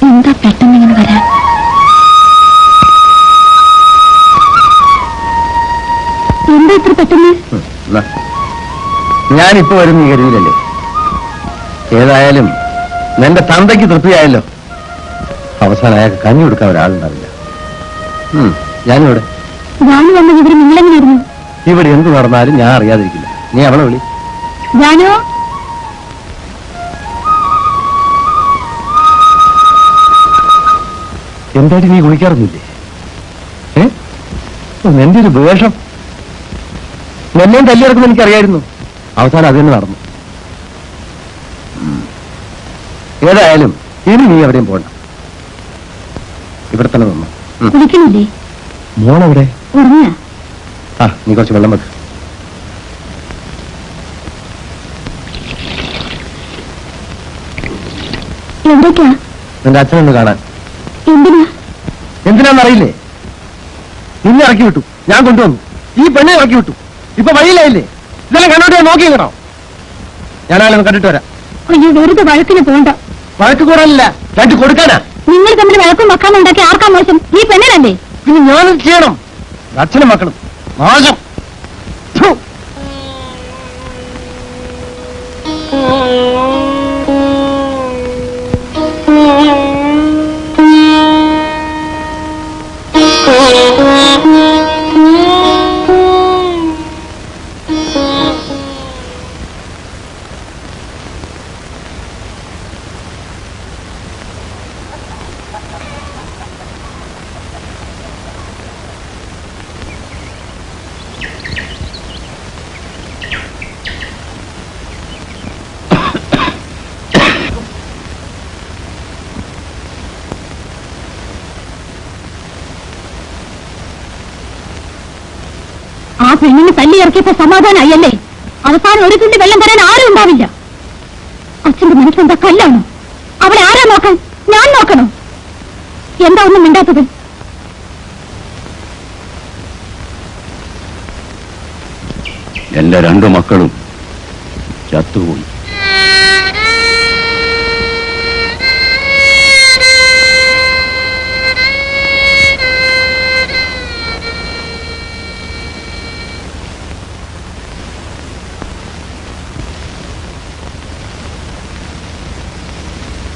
എന്താ പെട്ടെന്ന് ഇങ്ങനെ വരാൻ? എന്താ ഇത്ര പെട്ടെന്ന്? ഞാനിപ്പോ വരും നീ കരുതിയില്ലല്ലേ. ഏതായാലും നിന്റെ തന്തയ്ക്ക് തൃപ്തിയായല്ലോ. അവസാനം അയാൾക്ക് കഞ്ഞി കൊടുക്കാൻ ഒരാളുണ്ടാവില്ല. ഞാനിവിടെ ജാനു വന്ന വിവരം നിങ്ങളെങ്ങനെയായിരുന്നു? ഇവിടെ എന്ത് നടന്നാലും ഞാൻ അറിയാതിരിക്കില്ല. നീ അവളെ വിളി. ജാനു, എന്തായിട്ട് നീ കുളിക്കാറൊന്നുമില്ലേ? നിന്റെ ഒരു വേഷം. എന്നെയും തല്ലിയിറക്കുന്ന എനിക്കറിയായിരുന്നു. അവസാനം അത് തന്നെ നടന്നു. ഏതായാലും ഇനി നീ എവിടെയും പോണ്ട, ഇവിടെ തന്നെ നിന്നു. കുളിക്കണില്ലേ? മോളെവിടെ? ഉറങ്ങ. ആ, നീ കുറച്ച് വെള്ളം വെക്ക്. എവിടേക്കാ? നിന്റെ അച്ഛനൊന്ന് കാണാൻ. എന്തിനാ? എന്തിനാന്നറിയില്ലേ? നിന്നെ ഇറക്കി വിട്ടു, ഞാൻ കൊണ്ടുവന്നു. ഈ പെണ്ണെ ഇറക്കി വിട്ടു. ഇപ്പൊ വഴിയിലായില്ലേ? ഇതെല്ലാം കണ്ടോട്ട് ഞാൻ നോക്കി കേട്ടോ. ഞാനായാലും കണ്ടിട്ട് വരാം. അയ്യോ, വെറുതെ വഴക്കിന് പോണ്ട. വഴക്ക് കൂടാനില്ല, രണ്ട് കൊടുക്കാനാ. നിങ്ങൾ തമ്മിൽ വഴക്കും വെക്കാൻ ഉണ്ടാക്കി ആർക്കാ മോശം? ഈ പെണ്ണല്ലേ? പിന്നെ ഞാനും ചെയ്യണം. അച്ഛനും മക്കളും മോശം. ആ പെണ്ണിന് തല്ലി ഇറക്കിയപ്പോ സമാധാനമായല്ലേ? അവസാനം ഒരു തുള്ളി വെള്ളം തരാൻ ആരും ഉണ്ടാവില്ല. അച്ഛന്റെ മനസ്സെന്താ കല്ലാണോ? അവളെ ആരാ നോക്കാൻ? ഞാൻ നോക്കണോ? എന്താ ഒന്നും മിണ്ടാത്തത്? എന്റെ രണ്ടു മക്കളും ചത്തുപോയി.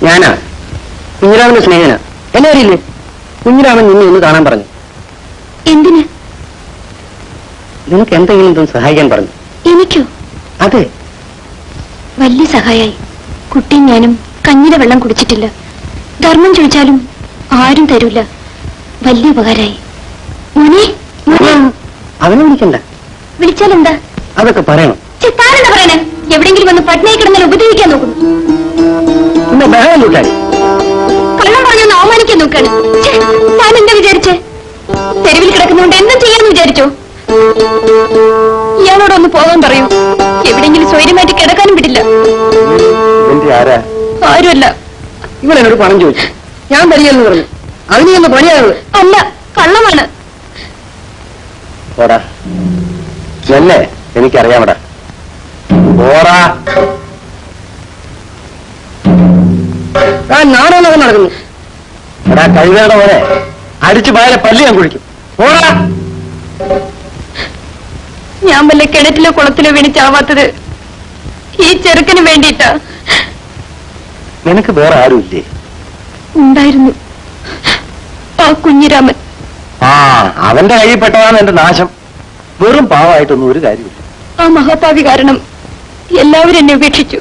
ഞാനാ കുഞ്ഞിരാമന്റെ സ്നേഹനാ. എന്നെ അറിയില്ലേ? കുഞ്ഞിരാമൻ നിന്നെ ഒന്ന് കാണാൻ പറഞ്ഞു. എന്തിന്? നിനക്ക് എന്തെങ്കിലും സഹായിക്കാൻ പറഞ്ഞു. എനിക്കോ? അതെ. വലിയ സഹായായി. കുട്ടിയും ഞാനും കഞ്ഞിയുടെ വെള്ളം കുടിച്ചിട്ടില്ല. ധർമ്മം ചോദിച്ചാലും ആരും തരൂല. വലിയ ഉപകാരായി. മോനെ, അവനെ വിളിക്കണ്ട. വിളിച്ചാലെന്താ? അതൊക്കെ പറയണം. താനെന്താ പറയണേ? എവിടെയെങ്കിലും വന്ന് പട്ടിണി കിടന്നാൽ ഉപദ്രവിക്കാൻ നോക്കുന്നു. പിന്നെ ബഹളം കൂട്ടായി കള്ളം പറഞ്ഞൊന്ന് അവമാനിക്കാൻ നോക്കാണ്. താൻ എന്താ വിചാരിച്ചേ? തെരുവിൽ കിടക്കുന്നതുകൊണ്ട് എന്തും ചെയ്യാമെന്ന് വിചാരിച്ചോ? ഇയാളോടൊന്ന് പോകാൻ പറയൂ. എവിടെയെങ്കിലും സ്വൈര്യമായിട്ട് കിടക്കാനും വിടില്ല. ആരാ? ആരുമല്ല. ഇവൻ എന്നോട് പണം ചോദിച്ചു. ഞാൻ തരികയെന്ന് പറഞ്ഞു. അതിന് ഒന്ന് പണിയാണത്. അല്ല, കള്ളമാണ്. ഓടാ എന്നേ എനിക്കറിയാമടാ. ഓടാ. നാടകം നടക്കുന്നു. എടാ കഴിവേണ്ട പോലെ അടിച്ചു പാലെ പല്ല് ഞാൻ കുഴിക്കും. ഓടാ. ഞാൻ വല്ല കിണറ്റിലോ കുളത്തിലോ വീണ് ചാവാത്തത് ഈ ചെറുക്കന് വേണ്ടിയിട്ടാ. നിനക്ക് വേറെ ആരുമില്ലേ? ഉണ്ടായിരുന്നു, ആ കുഞ്ഞിരാമൻ. ആ അവന്റെ കയ്യിൽ പെട്ടതാണ് എന്റെ നാശം. വെറും പാവമായിട്ടൊന്നും ഒരു കാര്യമില്ല. ആ മഹാപാവി കാരണം എല്ലാവരും എന്നെ ഉപേക്ഷിച്ചു.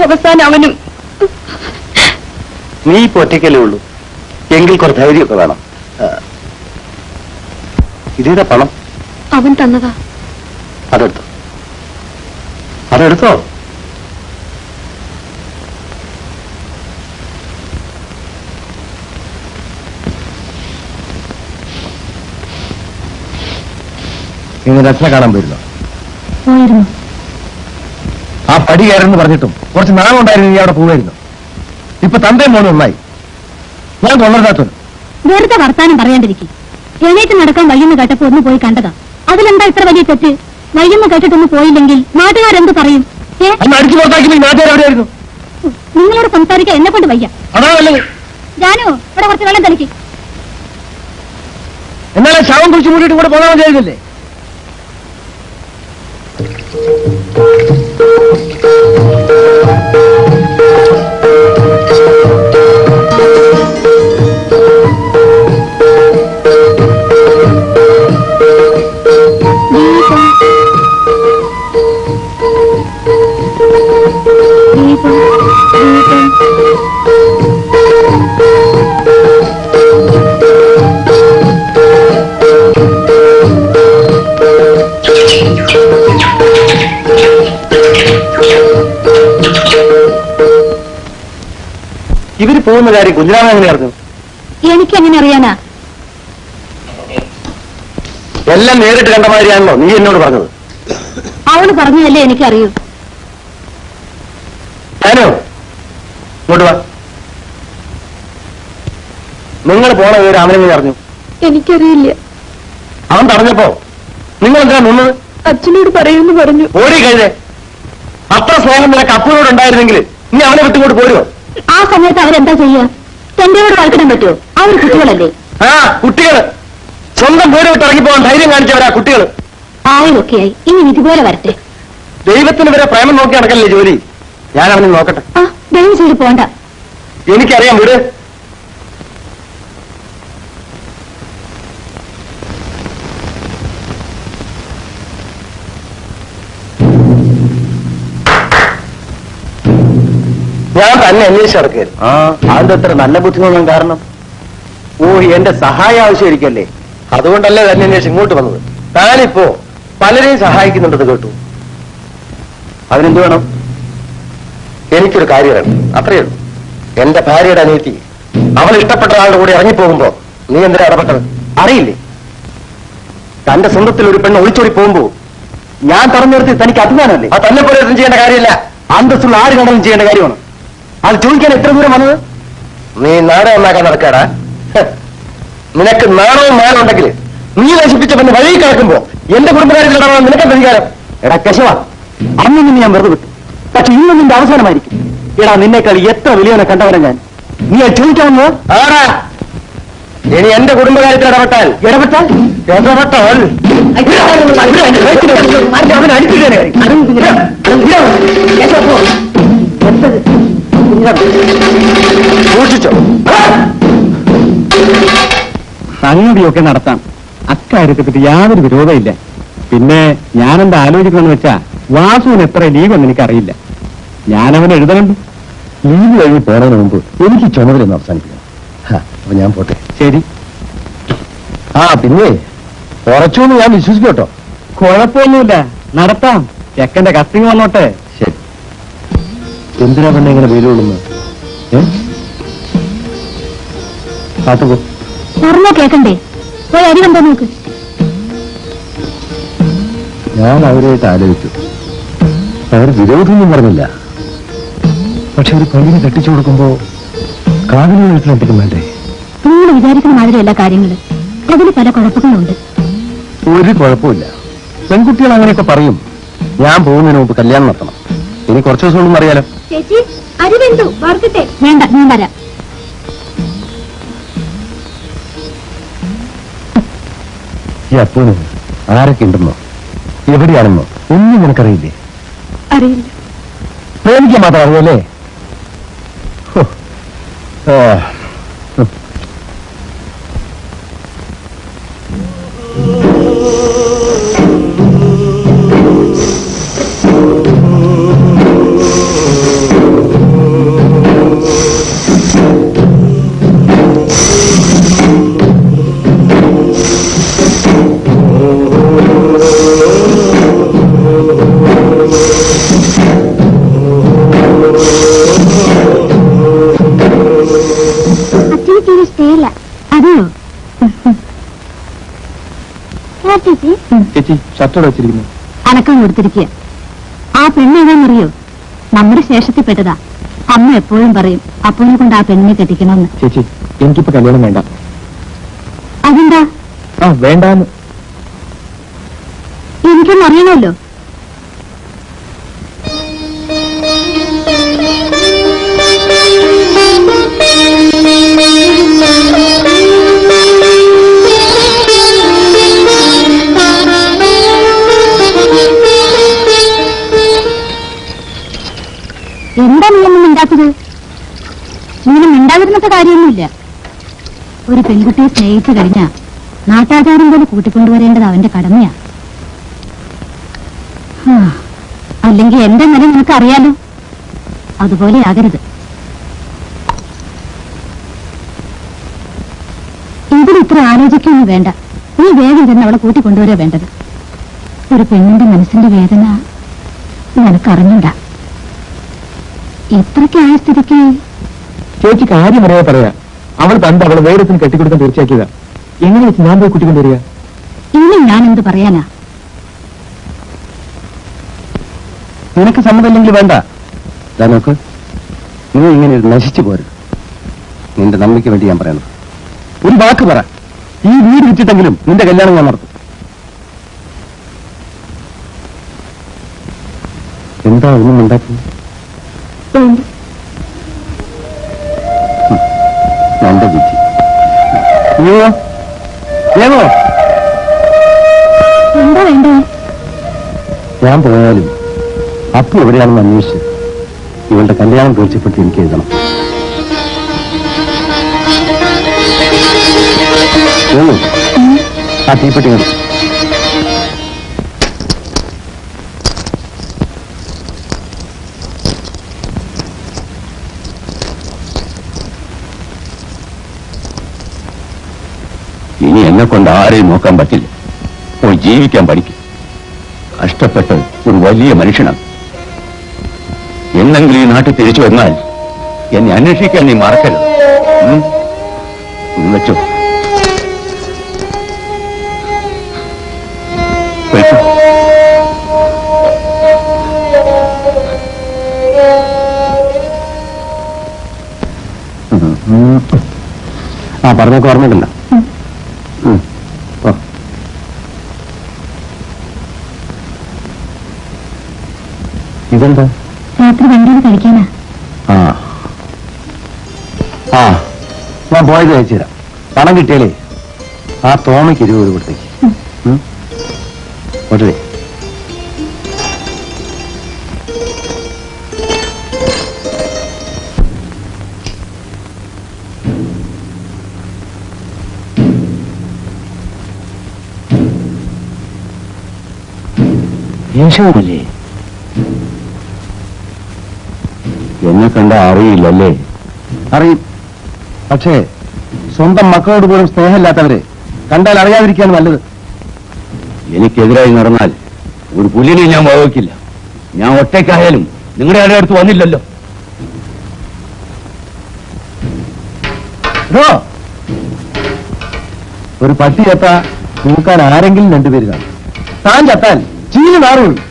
അവസാനം അവനും. നീ ഇപ്പൊ ഒറ്റയ്ക്കല്ലേ ഉള്ളൂ. എങ്കിൽ കുറച്ച് ധൈര്യമൊക്കെ വേണം. ഇതേതാ പണം? അവൻ തന്നതാ. അതെടുത്തോ. അതെടുത്തോ. ഇന്ന് രക്ഷ കാണാൻ പോയിരുന്നോ? പോയിരുന്നു. ആ പടി കയറെന്ന് പറഞ്ഞിട്ടും കുറച്ച് നാളുണ്ടായിരുന്നു നീ അവിടെ പോവായിരുന്നു. ഇപ്പൊ തന്തേ മോനും ഒന്നായി. ഞാൻ കൊള്ളരുതാത്തത്. വെറുതെ വർത്താനം പറയാണ്ടിരിക്കും. എണീറ്റ് നടക്കാൻ വഴിയെന്ന് കേട്ടപ്പോ ഒന്ന് പോയി കണ്ടതാ. അതിലെന്താ ഇത്ര വലിയ തെറ്റ്? വഴിയെന്ന് കേട്ടിട്ടൊന്ന് പോയില്ലെങ്കിൽ നാട്ടുകാരെന്ത് പറയും? അന്ന് അടിച്ചു പുറത്താക്കി നാട്ടുകാർ എവിടെയായിരുന്നു? നിങ്ങളോട് സംസാരിക്കാൻ എന്നെ കൊണ്ട് വയ്യ. അതാ നല്ലത്. ജാനു, ഇവിടെ കുറച്ച് വെള്ളം തനിക്ക്. എന്നാലും ശവം കുറിച്ച് കൂട്ടിയിട്ട് കൂടെ പോകാൻ മതിയായിരുന്നില്ലേ? ഇവര് പോകുന്ന കാര്യം കുഞ്ഞിരാമൻ എങ്ങനെ അറിഞ്ഞു? എനിക്കെങ്ങനെ അറിയാനാ? എല്ലാം നേരിട്ട് കണ്ട മാതിരിയാണല്ലോ നീ എന്നോട് പറഞ്ഞത്. അവള് പറഞ്ഞതല്ലേ എനിക്കറിയൂ. ഞാനോ ഇങ്ങോട്ട് വാ. നിങ്ങൾ പോണ വിവരം അവനെങ്ങനെ അറിഞ്ഞു? എനിക്കറിയില്ല. അവൻ പറഞ്ഞപ്പോ നിങ്ങൾ എന്തിനാ നിന്നത്? അച്ഛനോട് പറയുമെന്ന് പറഞ്ഞു. ഓടി കഴിഞ്ഞേ. അത്ര സ്നേഹം നിനക്ക് അപ്പനോട് ഉണ്ടായിരുന്നെങ്കിൽ നീ അവനെ വിട്ടിങ്ങോട്ട് പോരുമോ? ആ സമയത്ത് അവരെന്താ ചെയ്യാ? ടെന്റയോട് വഴക്കിടാൻ പറ്റുമോ? അവർ കുട്ടികളല്ലേ. ആ കുട്ടികള് സ്വന്തം വീട് വിട്ട് ഇറങ്ങിപ്പോകാൻ ധൈര്യം കാണിച്ചവരാ കുട്ടികള്. ആയൊക്കെയായി. ഇനി ഇതുപോലെ വരട്ടെ. ദൈവത്തിന് വരെ പ്രേമം നോക്കി നടക്കല്ലേ ജോലി. ഞാൻ അവനെ നോക്കട്ടെ. ആ ദയവ് ചെയ്ത് പോണ്ട. എനിക്കറിയാം വീട്. ഞാൻ തന്നെ അന്വേഷിച്ച് നടക്കുകയായിരുന്നു. അതെന്താ അത്ര നല്ല ബുദ്ധി തോന്നാൻ കാരണം? എന്റെ സഹായം ആവശ്യമായിരിക്കല്ലേ? അതുകൊണ്ടല്ലേ തന്നെ അന്വേഷിച്ച് ഇങ്ങോട്ട് വന്നത്. താനിപ്പോ പലരെയും സഹായിക്കുന്നുണ്ടെന്ന് കേട്ടു. അതിനെന്ത് വേണം? എനിക്കൊരു കാര്യമാണ്, അത്രയേ ഉള്ളൂ. എന്റെ ഭാര്യയുടെ അനിയത്തി അവൾ ഇഷ്ടപ്പെട്ട ആളുടെ കൂടെ ഇറങ്ങിപ്പോകുമ്പോ നീ എന്തിനാ ഇടപെട്ടത്? അറിയില്ലേ? തന്റെ സ്വന്തത്തിൽ ഒരു പെണ്ണ് ഒളിച്ചോടി പോകുമ്പോ ഞാൻ തടഞ്ഞു നിർത്തി തനിക്ക് അഭിമാനമല്ലേ? അത് തന്നെ പോലെ ഒന്നും ചെയ്യേണ്ട കാര്യമില്ല. അന്തസ്സുള്ള ആര് കണ്ടാലും ചെയ്യേണ്ട കാര്യമാണ്. അത് ചോദിക്കാൻ എത്ര ദൂരം വന്നത്? നീ നാടകം ഉണ്ടാക്കാൻ നടക്കാടാ. നിനക്ക് നാണവും മാനുണ്ടെങ്കിൽ നീ നശിപ്പിച്ച പിന്നെ വഴി കിടക്കുമ്പോ എന്റെ കുടുംബകാര്യത്തിൽ ഇടപെടാൻ നിനക്ക് അധികാരം. എടാ കശവ, അന്ന് നിന്നെ ഞാൻ വെറുതെ വിട്ടു. പക്ഷെ ഇന്ന് നിന്റെ അവസാനമായിരിക്കും. എടാ നിന്നേക്കാൾ എത്ര വലിയവനെ കണ്ടവനെ ഞാൻ. നീ അത് ചോദിക്കാമെന്നോ? ആടാ, ഇനി എന്റെ കുടുംബകാര്യത്തിൽ ഇടപെട്ടാൽ അവൻ അടിപ്പിക്കാനേ. സൂക്ഷിച്ചോ. സംഗതിയൊക്കെ നടത്താം. അക്കാര്യത്തെപ്പറ്റി യാതൊരു വിരോധമില്ല. പിന്നെ ഞാനെന്താ ആലോചിക്കണമെന്ന് വെച്ചാ വാസുവിന് എത്ര ലീവെന്ന് എനിക്കറിയില്ല. ഞാനവൻ എഴുതണം. ലീവ് കഴിഞ്ഞ് പോണതിന് മുമ്പ് എനിക്ക് ചുമതലയൊന്ന് അവസാനിപ്പിക്കണം. അപ്പൊ ഞാൻ പോട്ടെ. ശരി. പിന്നെ കുറച്ചൊന്നും ഞാൻ വിശ്വസിക്കട്ടോ. കുഴപ്പമൊന്നുമില്ല, നടത്താം. ചെക്കന്റെ കസ്റ്റിംഗ് വന്നോട്ടെ. ശരി. എന്തിനാ പെണ്ണ ഇങ്ങനെ വെയിലുള്ളുന്നു? കാത്തുപോ. പറഞ്ഞാ കേക്കണ്ടേ? പോയി അരി കണ്ടോ നോക്ക്. ഞാൻ അവരായിട്ട് ആലോചിച്ചു. അവർ വിരോധമൊന്നും പറഞ്ഞില്ല. പക്ഷെ ഒരു പെണ്ണിനെ കെട്ടിച്ചു കൊടുക്കുമ്പോ കാവിലെ വീട്ടിലെന്തെങ്കിലും വേണ്ടേ? നിങ്ങൾ വിചാരിക്കുന്ന മാതിരിയല്ല കാര്യങ്ങള്. അതിന് പല കുഴപ്പങ്ങളുണ്ട്. ഒരു കുഴപ്പമില്ല. പെൺകുട്ടികൾ അങ്ങനെയൊക്കെ പറയും. ഞാൻ പോകുന്നതിന് മുമ്പ് കല്യാണം നടത്തണം. ഇനി കുറച്ചു ദിവസം കൊണ്ടും അറിയാലോ. ചേച്ചി അരി വെന്തു, വാർക്കട്ടെ? വേണ്ട, ഞാൻ വരാം. ഈ അപ്പൂന് ആരൊക്കെ ഉണ്ടെന്നോ എവിടെയാണെന്നോ ഒന്നും നിനക്കറിയില്ലേ? അറിയില്ല. പ്രേമിക്കാൻ മാത്രം അറിയല്ലേ? ചേച്ചി ഷർട്ടോടെ വെച്ചിരിക്കുന്നു. അനക്കം കൊടുത്തിരിക്കുക. ആ പെണ്ണ് ഏതാണെന്നറിയോ? നമ്മുടെ ശേഷത്തിൽപ്പെട്ടതാ. അമ്മ എപ്പോഴും പറയും അപ്പോനെ കൊണ്ട് ആ പെണ്ണിനെ കെട്ടിക്കണമെന്ന്. ചേച്ചി എനിക്കിപ്പോ കല്യാണം വേണ്ട. അതെന്താ? വേണ്ടാന്ന്. എനിക്കൊന്നും അറിയണമല്ലോ. എന്താ നീയൊന്നും മിണ്ടാത്തത്? നീനും മിണ്ടാതിരുന്നത്തെ കാര്യമൊന്നുമില്ല. ഒരു പെൺകുട്ടിയെ സ്നേഹിച്ചു കഴിഞ്ഞാ നാട്ടാചാരം പോലെ കൂട്ടിക്കൊണ്ടുവരേണ്ടത് അവന്റെ കടമയാ. അല്ലെങ്കിൽ എന്റെ നില നിനക്കറിയാലോ. അതുപോലെ ആകരുത്. ഇതിൽ ഇത്ര ആലോചിക്കൊന്നും വേണ്ട. നീ വേഗം ചെന്ന് അവളെ കൂട്ടിക്കൊണ്ടുവരാ വേണ്ടത്. ഒരു പെണ്ണിന്റെ മനസ്സിന്റെ വേദന നിനക്കറിഞ്ഞൂടാ. ഇത്രയ്ക്ക് ആയ സ്ഥിതിക്ക് ചേച്ചി കാര്യം അറിയാതെ പറയാ. അവൾ പണ്ട് അവളെ വേഗത്തിന് കെട്ടിക്കൊടുക്കാൻ തീർച്ചയാക്കിയതാ. എങ്ങനെ വെച്ച് ഞാൻ പോയി കൂട്ടിക്കൊണ്ടുവരിക? ഇനി ഞാൻ എന്ത് പറയാനാ? നിനക്ക് സമ്മതമില്ലെങ്കിൽ വേണ്ട. നോക്ക്, നീ ഇങ്ങനെ നശിച്ചു പോരുത്. നിന്റെ നന്മയ്ക്ക് വേണ്ടി ഞാൻ പറയണം. ഒരു വാക്ക് പറ. ഈ വീട് വിറ്റിട്ടെങ്കിലും നിന്റെ കല്യാണം ഞാൻ നടത്തും. എന്താ ഒന്നും ഉണ്ടാക്കുന്നത്? എന്റെ വിധി. എന്താ വേണ്ടേ? ഞാൻ പോയാലും അപ്പു എവിടെയാണെന്ന് അന്വേഷിച്ച് ഇവളുടെ കല്യാണം തീർച്ചപ്പെടുത്തി എനിക്ക് എഴുതണം. ആ തീപ്പെട്ടി മതി. ഇനി എന്നെ കൊണ്ട് ആരെയും നോക്കാൻ പറ്റില്ല. പോയി ജീവിക്കാൻ പഠിക്കും. കഷ്ടപ്പെട്ട് ഒരു വലിയ മനുഷ്യനാണ്. എന്നെങ്കിലും ഈ നാട്ടിൽ തിരിച്ചു വന്നാൽ എന്നെ അന്വേഷിക്കാൻ നീ മറക്കരുത്. വെച്ചോ. വെച്ചോ. പറഞ്ഞൊക്കെ ഓർമ്മയില്ല. ഇതെന്താ? രാത്രി വണ്ടിയിൽ കഴിക്കാനാ. ഞാൻ പോയത് അയച്ചു തരാം. പണം കിട്ടിയാലേ ആ തോമയ്ക്ക് 20 കൊടുത്തേക്ക്. ഒട്ടേ യേശുവല്ലേ? എന്നെ കണ്ട അറിയില്ലല്ലേ? അറിയും. പക്ഷേ സ്വന്തം മക്കളോട് പോലും സ്നേഹമില്ലാത്തവരെ കണ്ടാൽ അറിയാതിരിക്കാൻ നല്ലത്. എനിക്കെതിരായി നടന്നാൽ ഒരു പുല്ലിനെ ഞാൻ വകവയ്ക്കില്ല. ഞാൻ ഒറ്റയ്ക്കായാലും നിങ്ങളുടെ ആരുടെ അടുത്ത് വന്നില്ലല്ലോ. ഒരു പട്ടി ചത്താ തൂക്കാൻ ആരെങ്കിലും രണ്ടുപേര് കാണും. താൻ ചത്താൽ ചീഞ്ഞു മാറുള്ളൂ.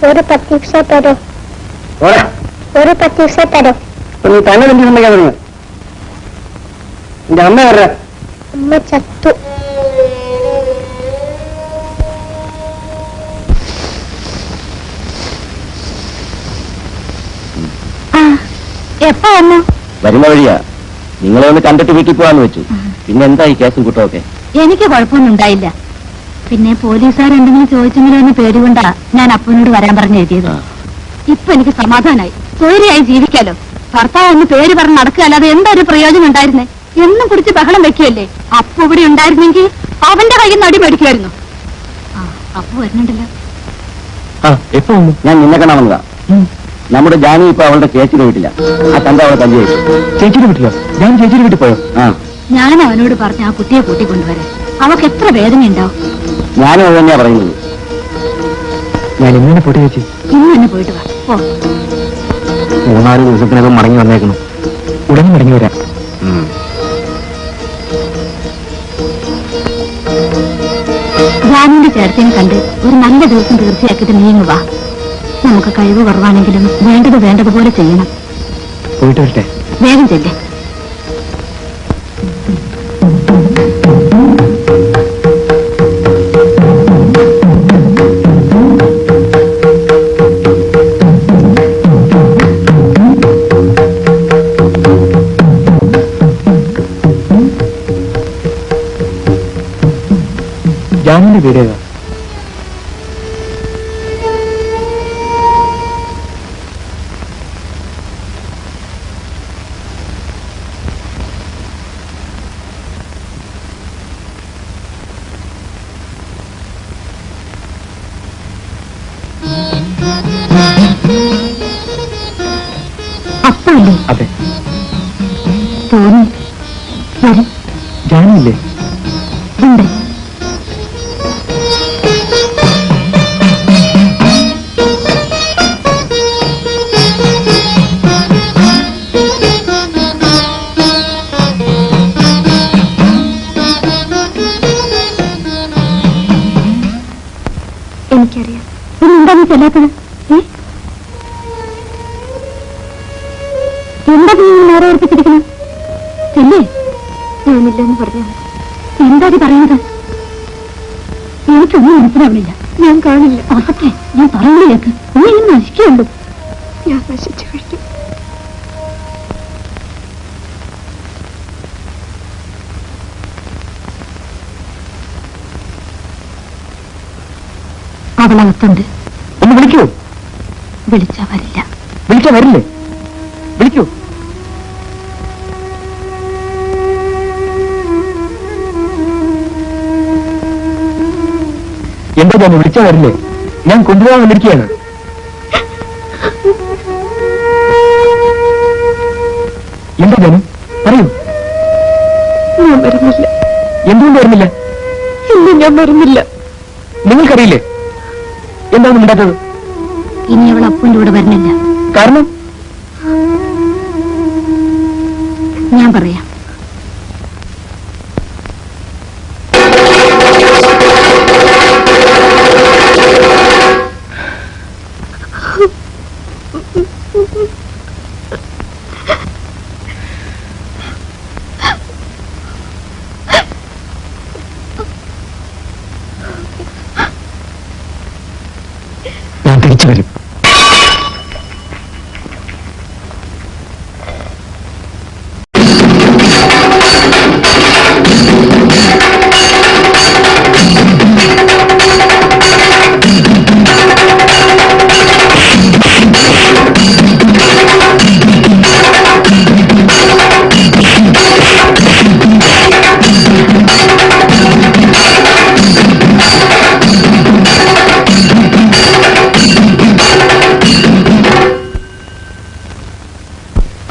ഒരു 10 ദിവസം തരോ? ഒരു 10 ദിവസം തരോ? നീ തന്നെ എന്തിനാ തുടങ്ങി? എന്റെ അമ്മ വരാ. അമ്മ ചത്തു. എപ്പോ വന്നു? വരുന്ന വഴിയാ. നിങ്ങളെ ഒന്ന് കണ്ടിട്ട് വീട്ടിൽ പോവാന്ന് വെച്ചു. പിന്നെ എന്താ ഈ കേസും കുട്ടമൊക്കെ? എനിക്ക് കുഴപ്പമൊന്നും ഉണ്ടായില്ല. പിന്നെ പോലീസുകാർ എന്തെങ്കിലും ചോദിച്ചെങ്കിലും എന്ന് പേടികൊണ്ടാ ഞാൻ അപ്പനോട് വരാൻ പറഞ്ഞ് എഴുതിയത്. ഇപ്പൊ എനിക്ക് സമാധാനായി. സ്വൈര്യമായി ജീവിക്കാലോ. ഭർത്താവ് ഒന്ന് പേര് പറഞ്ഞ് നടക്കുകയല്ലാതെ എന്തൊരു പ്രയോജനം ഉണ്ടായിരുന്നേ? എന്നും കുടിച്ച് ബഹളം വെക്കുകയല്ലേ? അപ്പു ഇവിടെ ഉണ്ടായിരുന്നെങ്കിൽ അവന്റെ കയ്യിൽ നിന്ന് അടി മേടിക്കുമായിരുന്നു. അപ്പു വരുന്നുണ്ടല്ലോ. എപ്പോ വന്നു? ഞാൻ നിന്നെ കാണാൻ വന്നതാ. നമ്മുടെ ജാനു ഇപ്പൊ അവളുടെ ചേച്ചിയുടെ വീട്ടില. ആ തന്റെ അവളെ തല്ലി വെച്ചു. ചേച്ചിയുടെ വീട്ടിലോ? ഞാൻ ചേച്ചിയുടെ വീട്ടിൽ പോയോ? ഞാൻ അവനോട് പറഞ്ഞ ആ കുട്ടിയെ കൂട്ടിക്കൊണ്ടുവരാൻ. അവൾക്ക് എത്ര വേദന ഉണ്ടാവും. ഞാനും അത് തന്നെയാ പറയുന്നത്. ഞാൻ ഇന്നെ പോട്ടെ ചേച്ചി. ഇന്ന് തന്നെ പോയിട്ട് വാ. 3-4 ദിവസത്തിനകം മടങ്ങി വന്നേക്കണം. ഉടനെ മടങ്ങി വരാം. ജാനുവിന്റെ ചേർച്ചയും കണ്ട് ഒരു നല്ല ദിവസം തീർച്ചയാക്കിയിട്ട് നീങ്ങുക. നമുക്ക് കഴിവ് കുറവാണെങ്കിലും വേണ്ടതുപോലെ ചെയ്യണം. പോയിട്ട് വരട്ടെ. വേഗം ചെല്ലേ. ജാനുവിന്റെ വീടേതാ? അപ്പല്ലേ? അതെ. തോന്നി. ജാനുവില്ലേ? ഉണ്ട്. എനിക്കറിയാം. എന്താ നീ ചെല്ലാത്തത്? എന്താ നീ നേരെ ഓർപ്പിച്ചിരിക്കണം? ചെല്ലേ. ഞാനില്ലെന്ന് പറഞ്ഞു. എന്താ പറയുന്നത്? എനിക്കൊന്നും മനസ്സിലാവണില്ല. ഞാൻ കാണില്ല. അതൊക്കെ ഞാൻ പറയുന്നേക്ക്. നീ ഇങ്ങനെ നശിക്കുള്ളൂ. ഞാൻ നശിച്ചു കഴിഞ്ഞു. അവളകത്തുണ്ട്. ഒന്ന് വിളിക്കൂ. വിളിച്ചാ വരില്ല. വിളിച്ചാ വരില്ലേ? വിളിക്കൂ. എന്താ ഞാൻ വിളിച്ചാ വരില്ലേ? ഞാൻ കൊണ്ടുപോകാൻ വന്നിരിക്കുകയാണ്. എന്താ ഞാൻ പറയൂ. ഞാൻ വരുന്നില്ല. എന്തുകൊണ്ട് വരുന്നില്ല? ഇല്ല, ഞാൻ വരുന്നില്ല. നിങ്ങൾക്കറിയില്ലേ എന്താണ് ഉണ്ടാക്കുന്നത്? ഇനി അവൾ അപ്പൻ്റെ കൂടെ വരുന്നില്ല. കാരണം ഞാൻ പറയാം. ഞാൻ തിരിച്ചു വരും.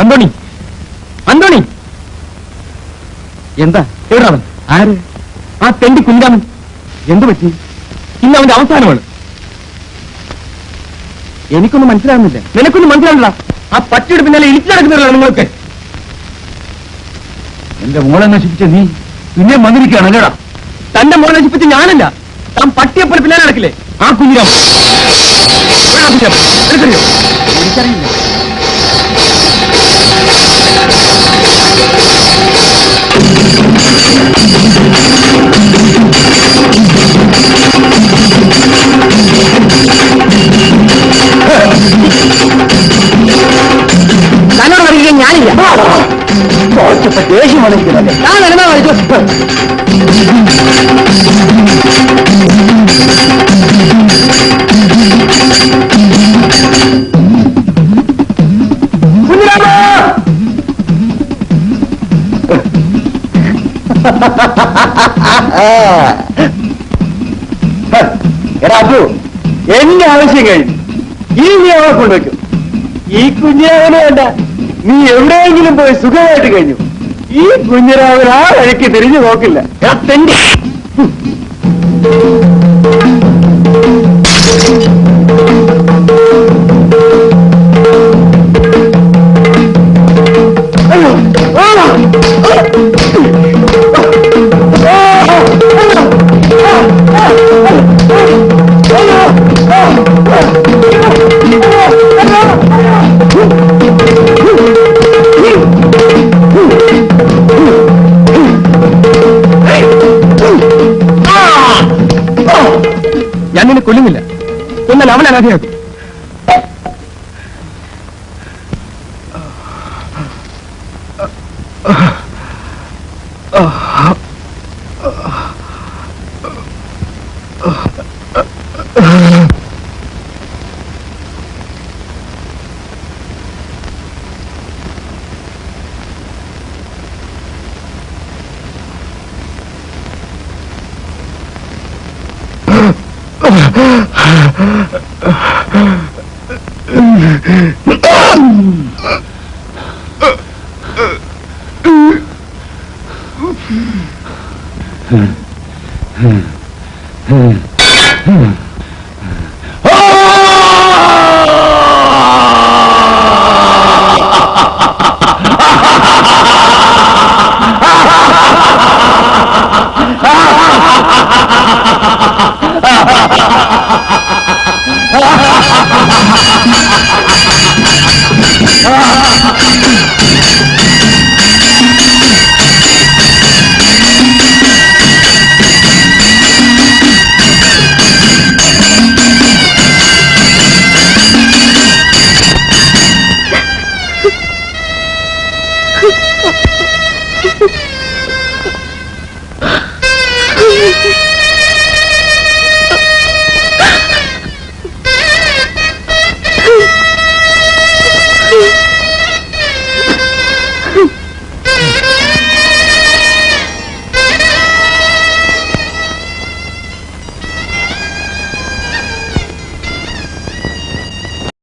അന്തോണി, അന്തോണി, എന്താ എവിടാവൻ? ആര്? ആ തെണ്ടി കുഞ്ഞാമൻ. എന്തു പറ്റി? ഇന്ന് അവന്റെ അവസാനമാണ്. എനിക്കൊന്നും മനസ്സിലാകുന്നില്ല. നിനക്കൊന്നും മനസ്സിലാവില്ല. ആ പട്ടിയുടെ പിന്നാലെ ഇരിച്ചു നടക്കുന്നവരാണ് നിങ്ങൾക്ക്. എന്റെ മോളെ നശിപ്പിച്ച നീ പിന്നെ വന്നിരിക്കുകയാണ് അല്ലേടാ? തന്റെ മോളെ നശിപ്പിച്ച് ഞാനല്ല, താൻ പട്ടിയെപ്പോലെ പിന്നാലെ നടക്കില്ലേ ആ കുഞ്ഞിരാമൻ. എനിക്കറിയോ? എനിക്കറിയില്ല. തന്നോട് പറയുക ഞാനില്ല. ദേഷ്യം വന്നിരിക്കുന്നല്ലേ? ഞാൻ നടന്നാ കളിച്ചു. എടാ അപ്പു, എന്റെ ആവശ്യം കഴിഞ്ഞു. ഇനി നീ അവളെ കൊണ്ടുവയ്ക്കും. ഈ കുഞ്ഞിരാമനെ വേണ്ട, നീ എവിടെയെങ്കിലും പോയി സുഖമായിട്ട് കഴിഞ്ഞു. ഈ കുഞ്ഞിരാമൻ ആ വഴിക്ക് തിരിഞ്ഞു നോക്കില്ല. എടാ തെണ്ടി. ഞാൻ നിന്നെ കൊല്ലുന്നില്ല, എന്നാൽ അവൻ അനാഥയാക്കും.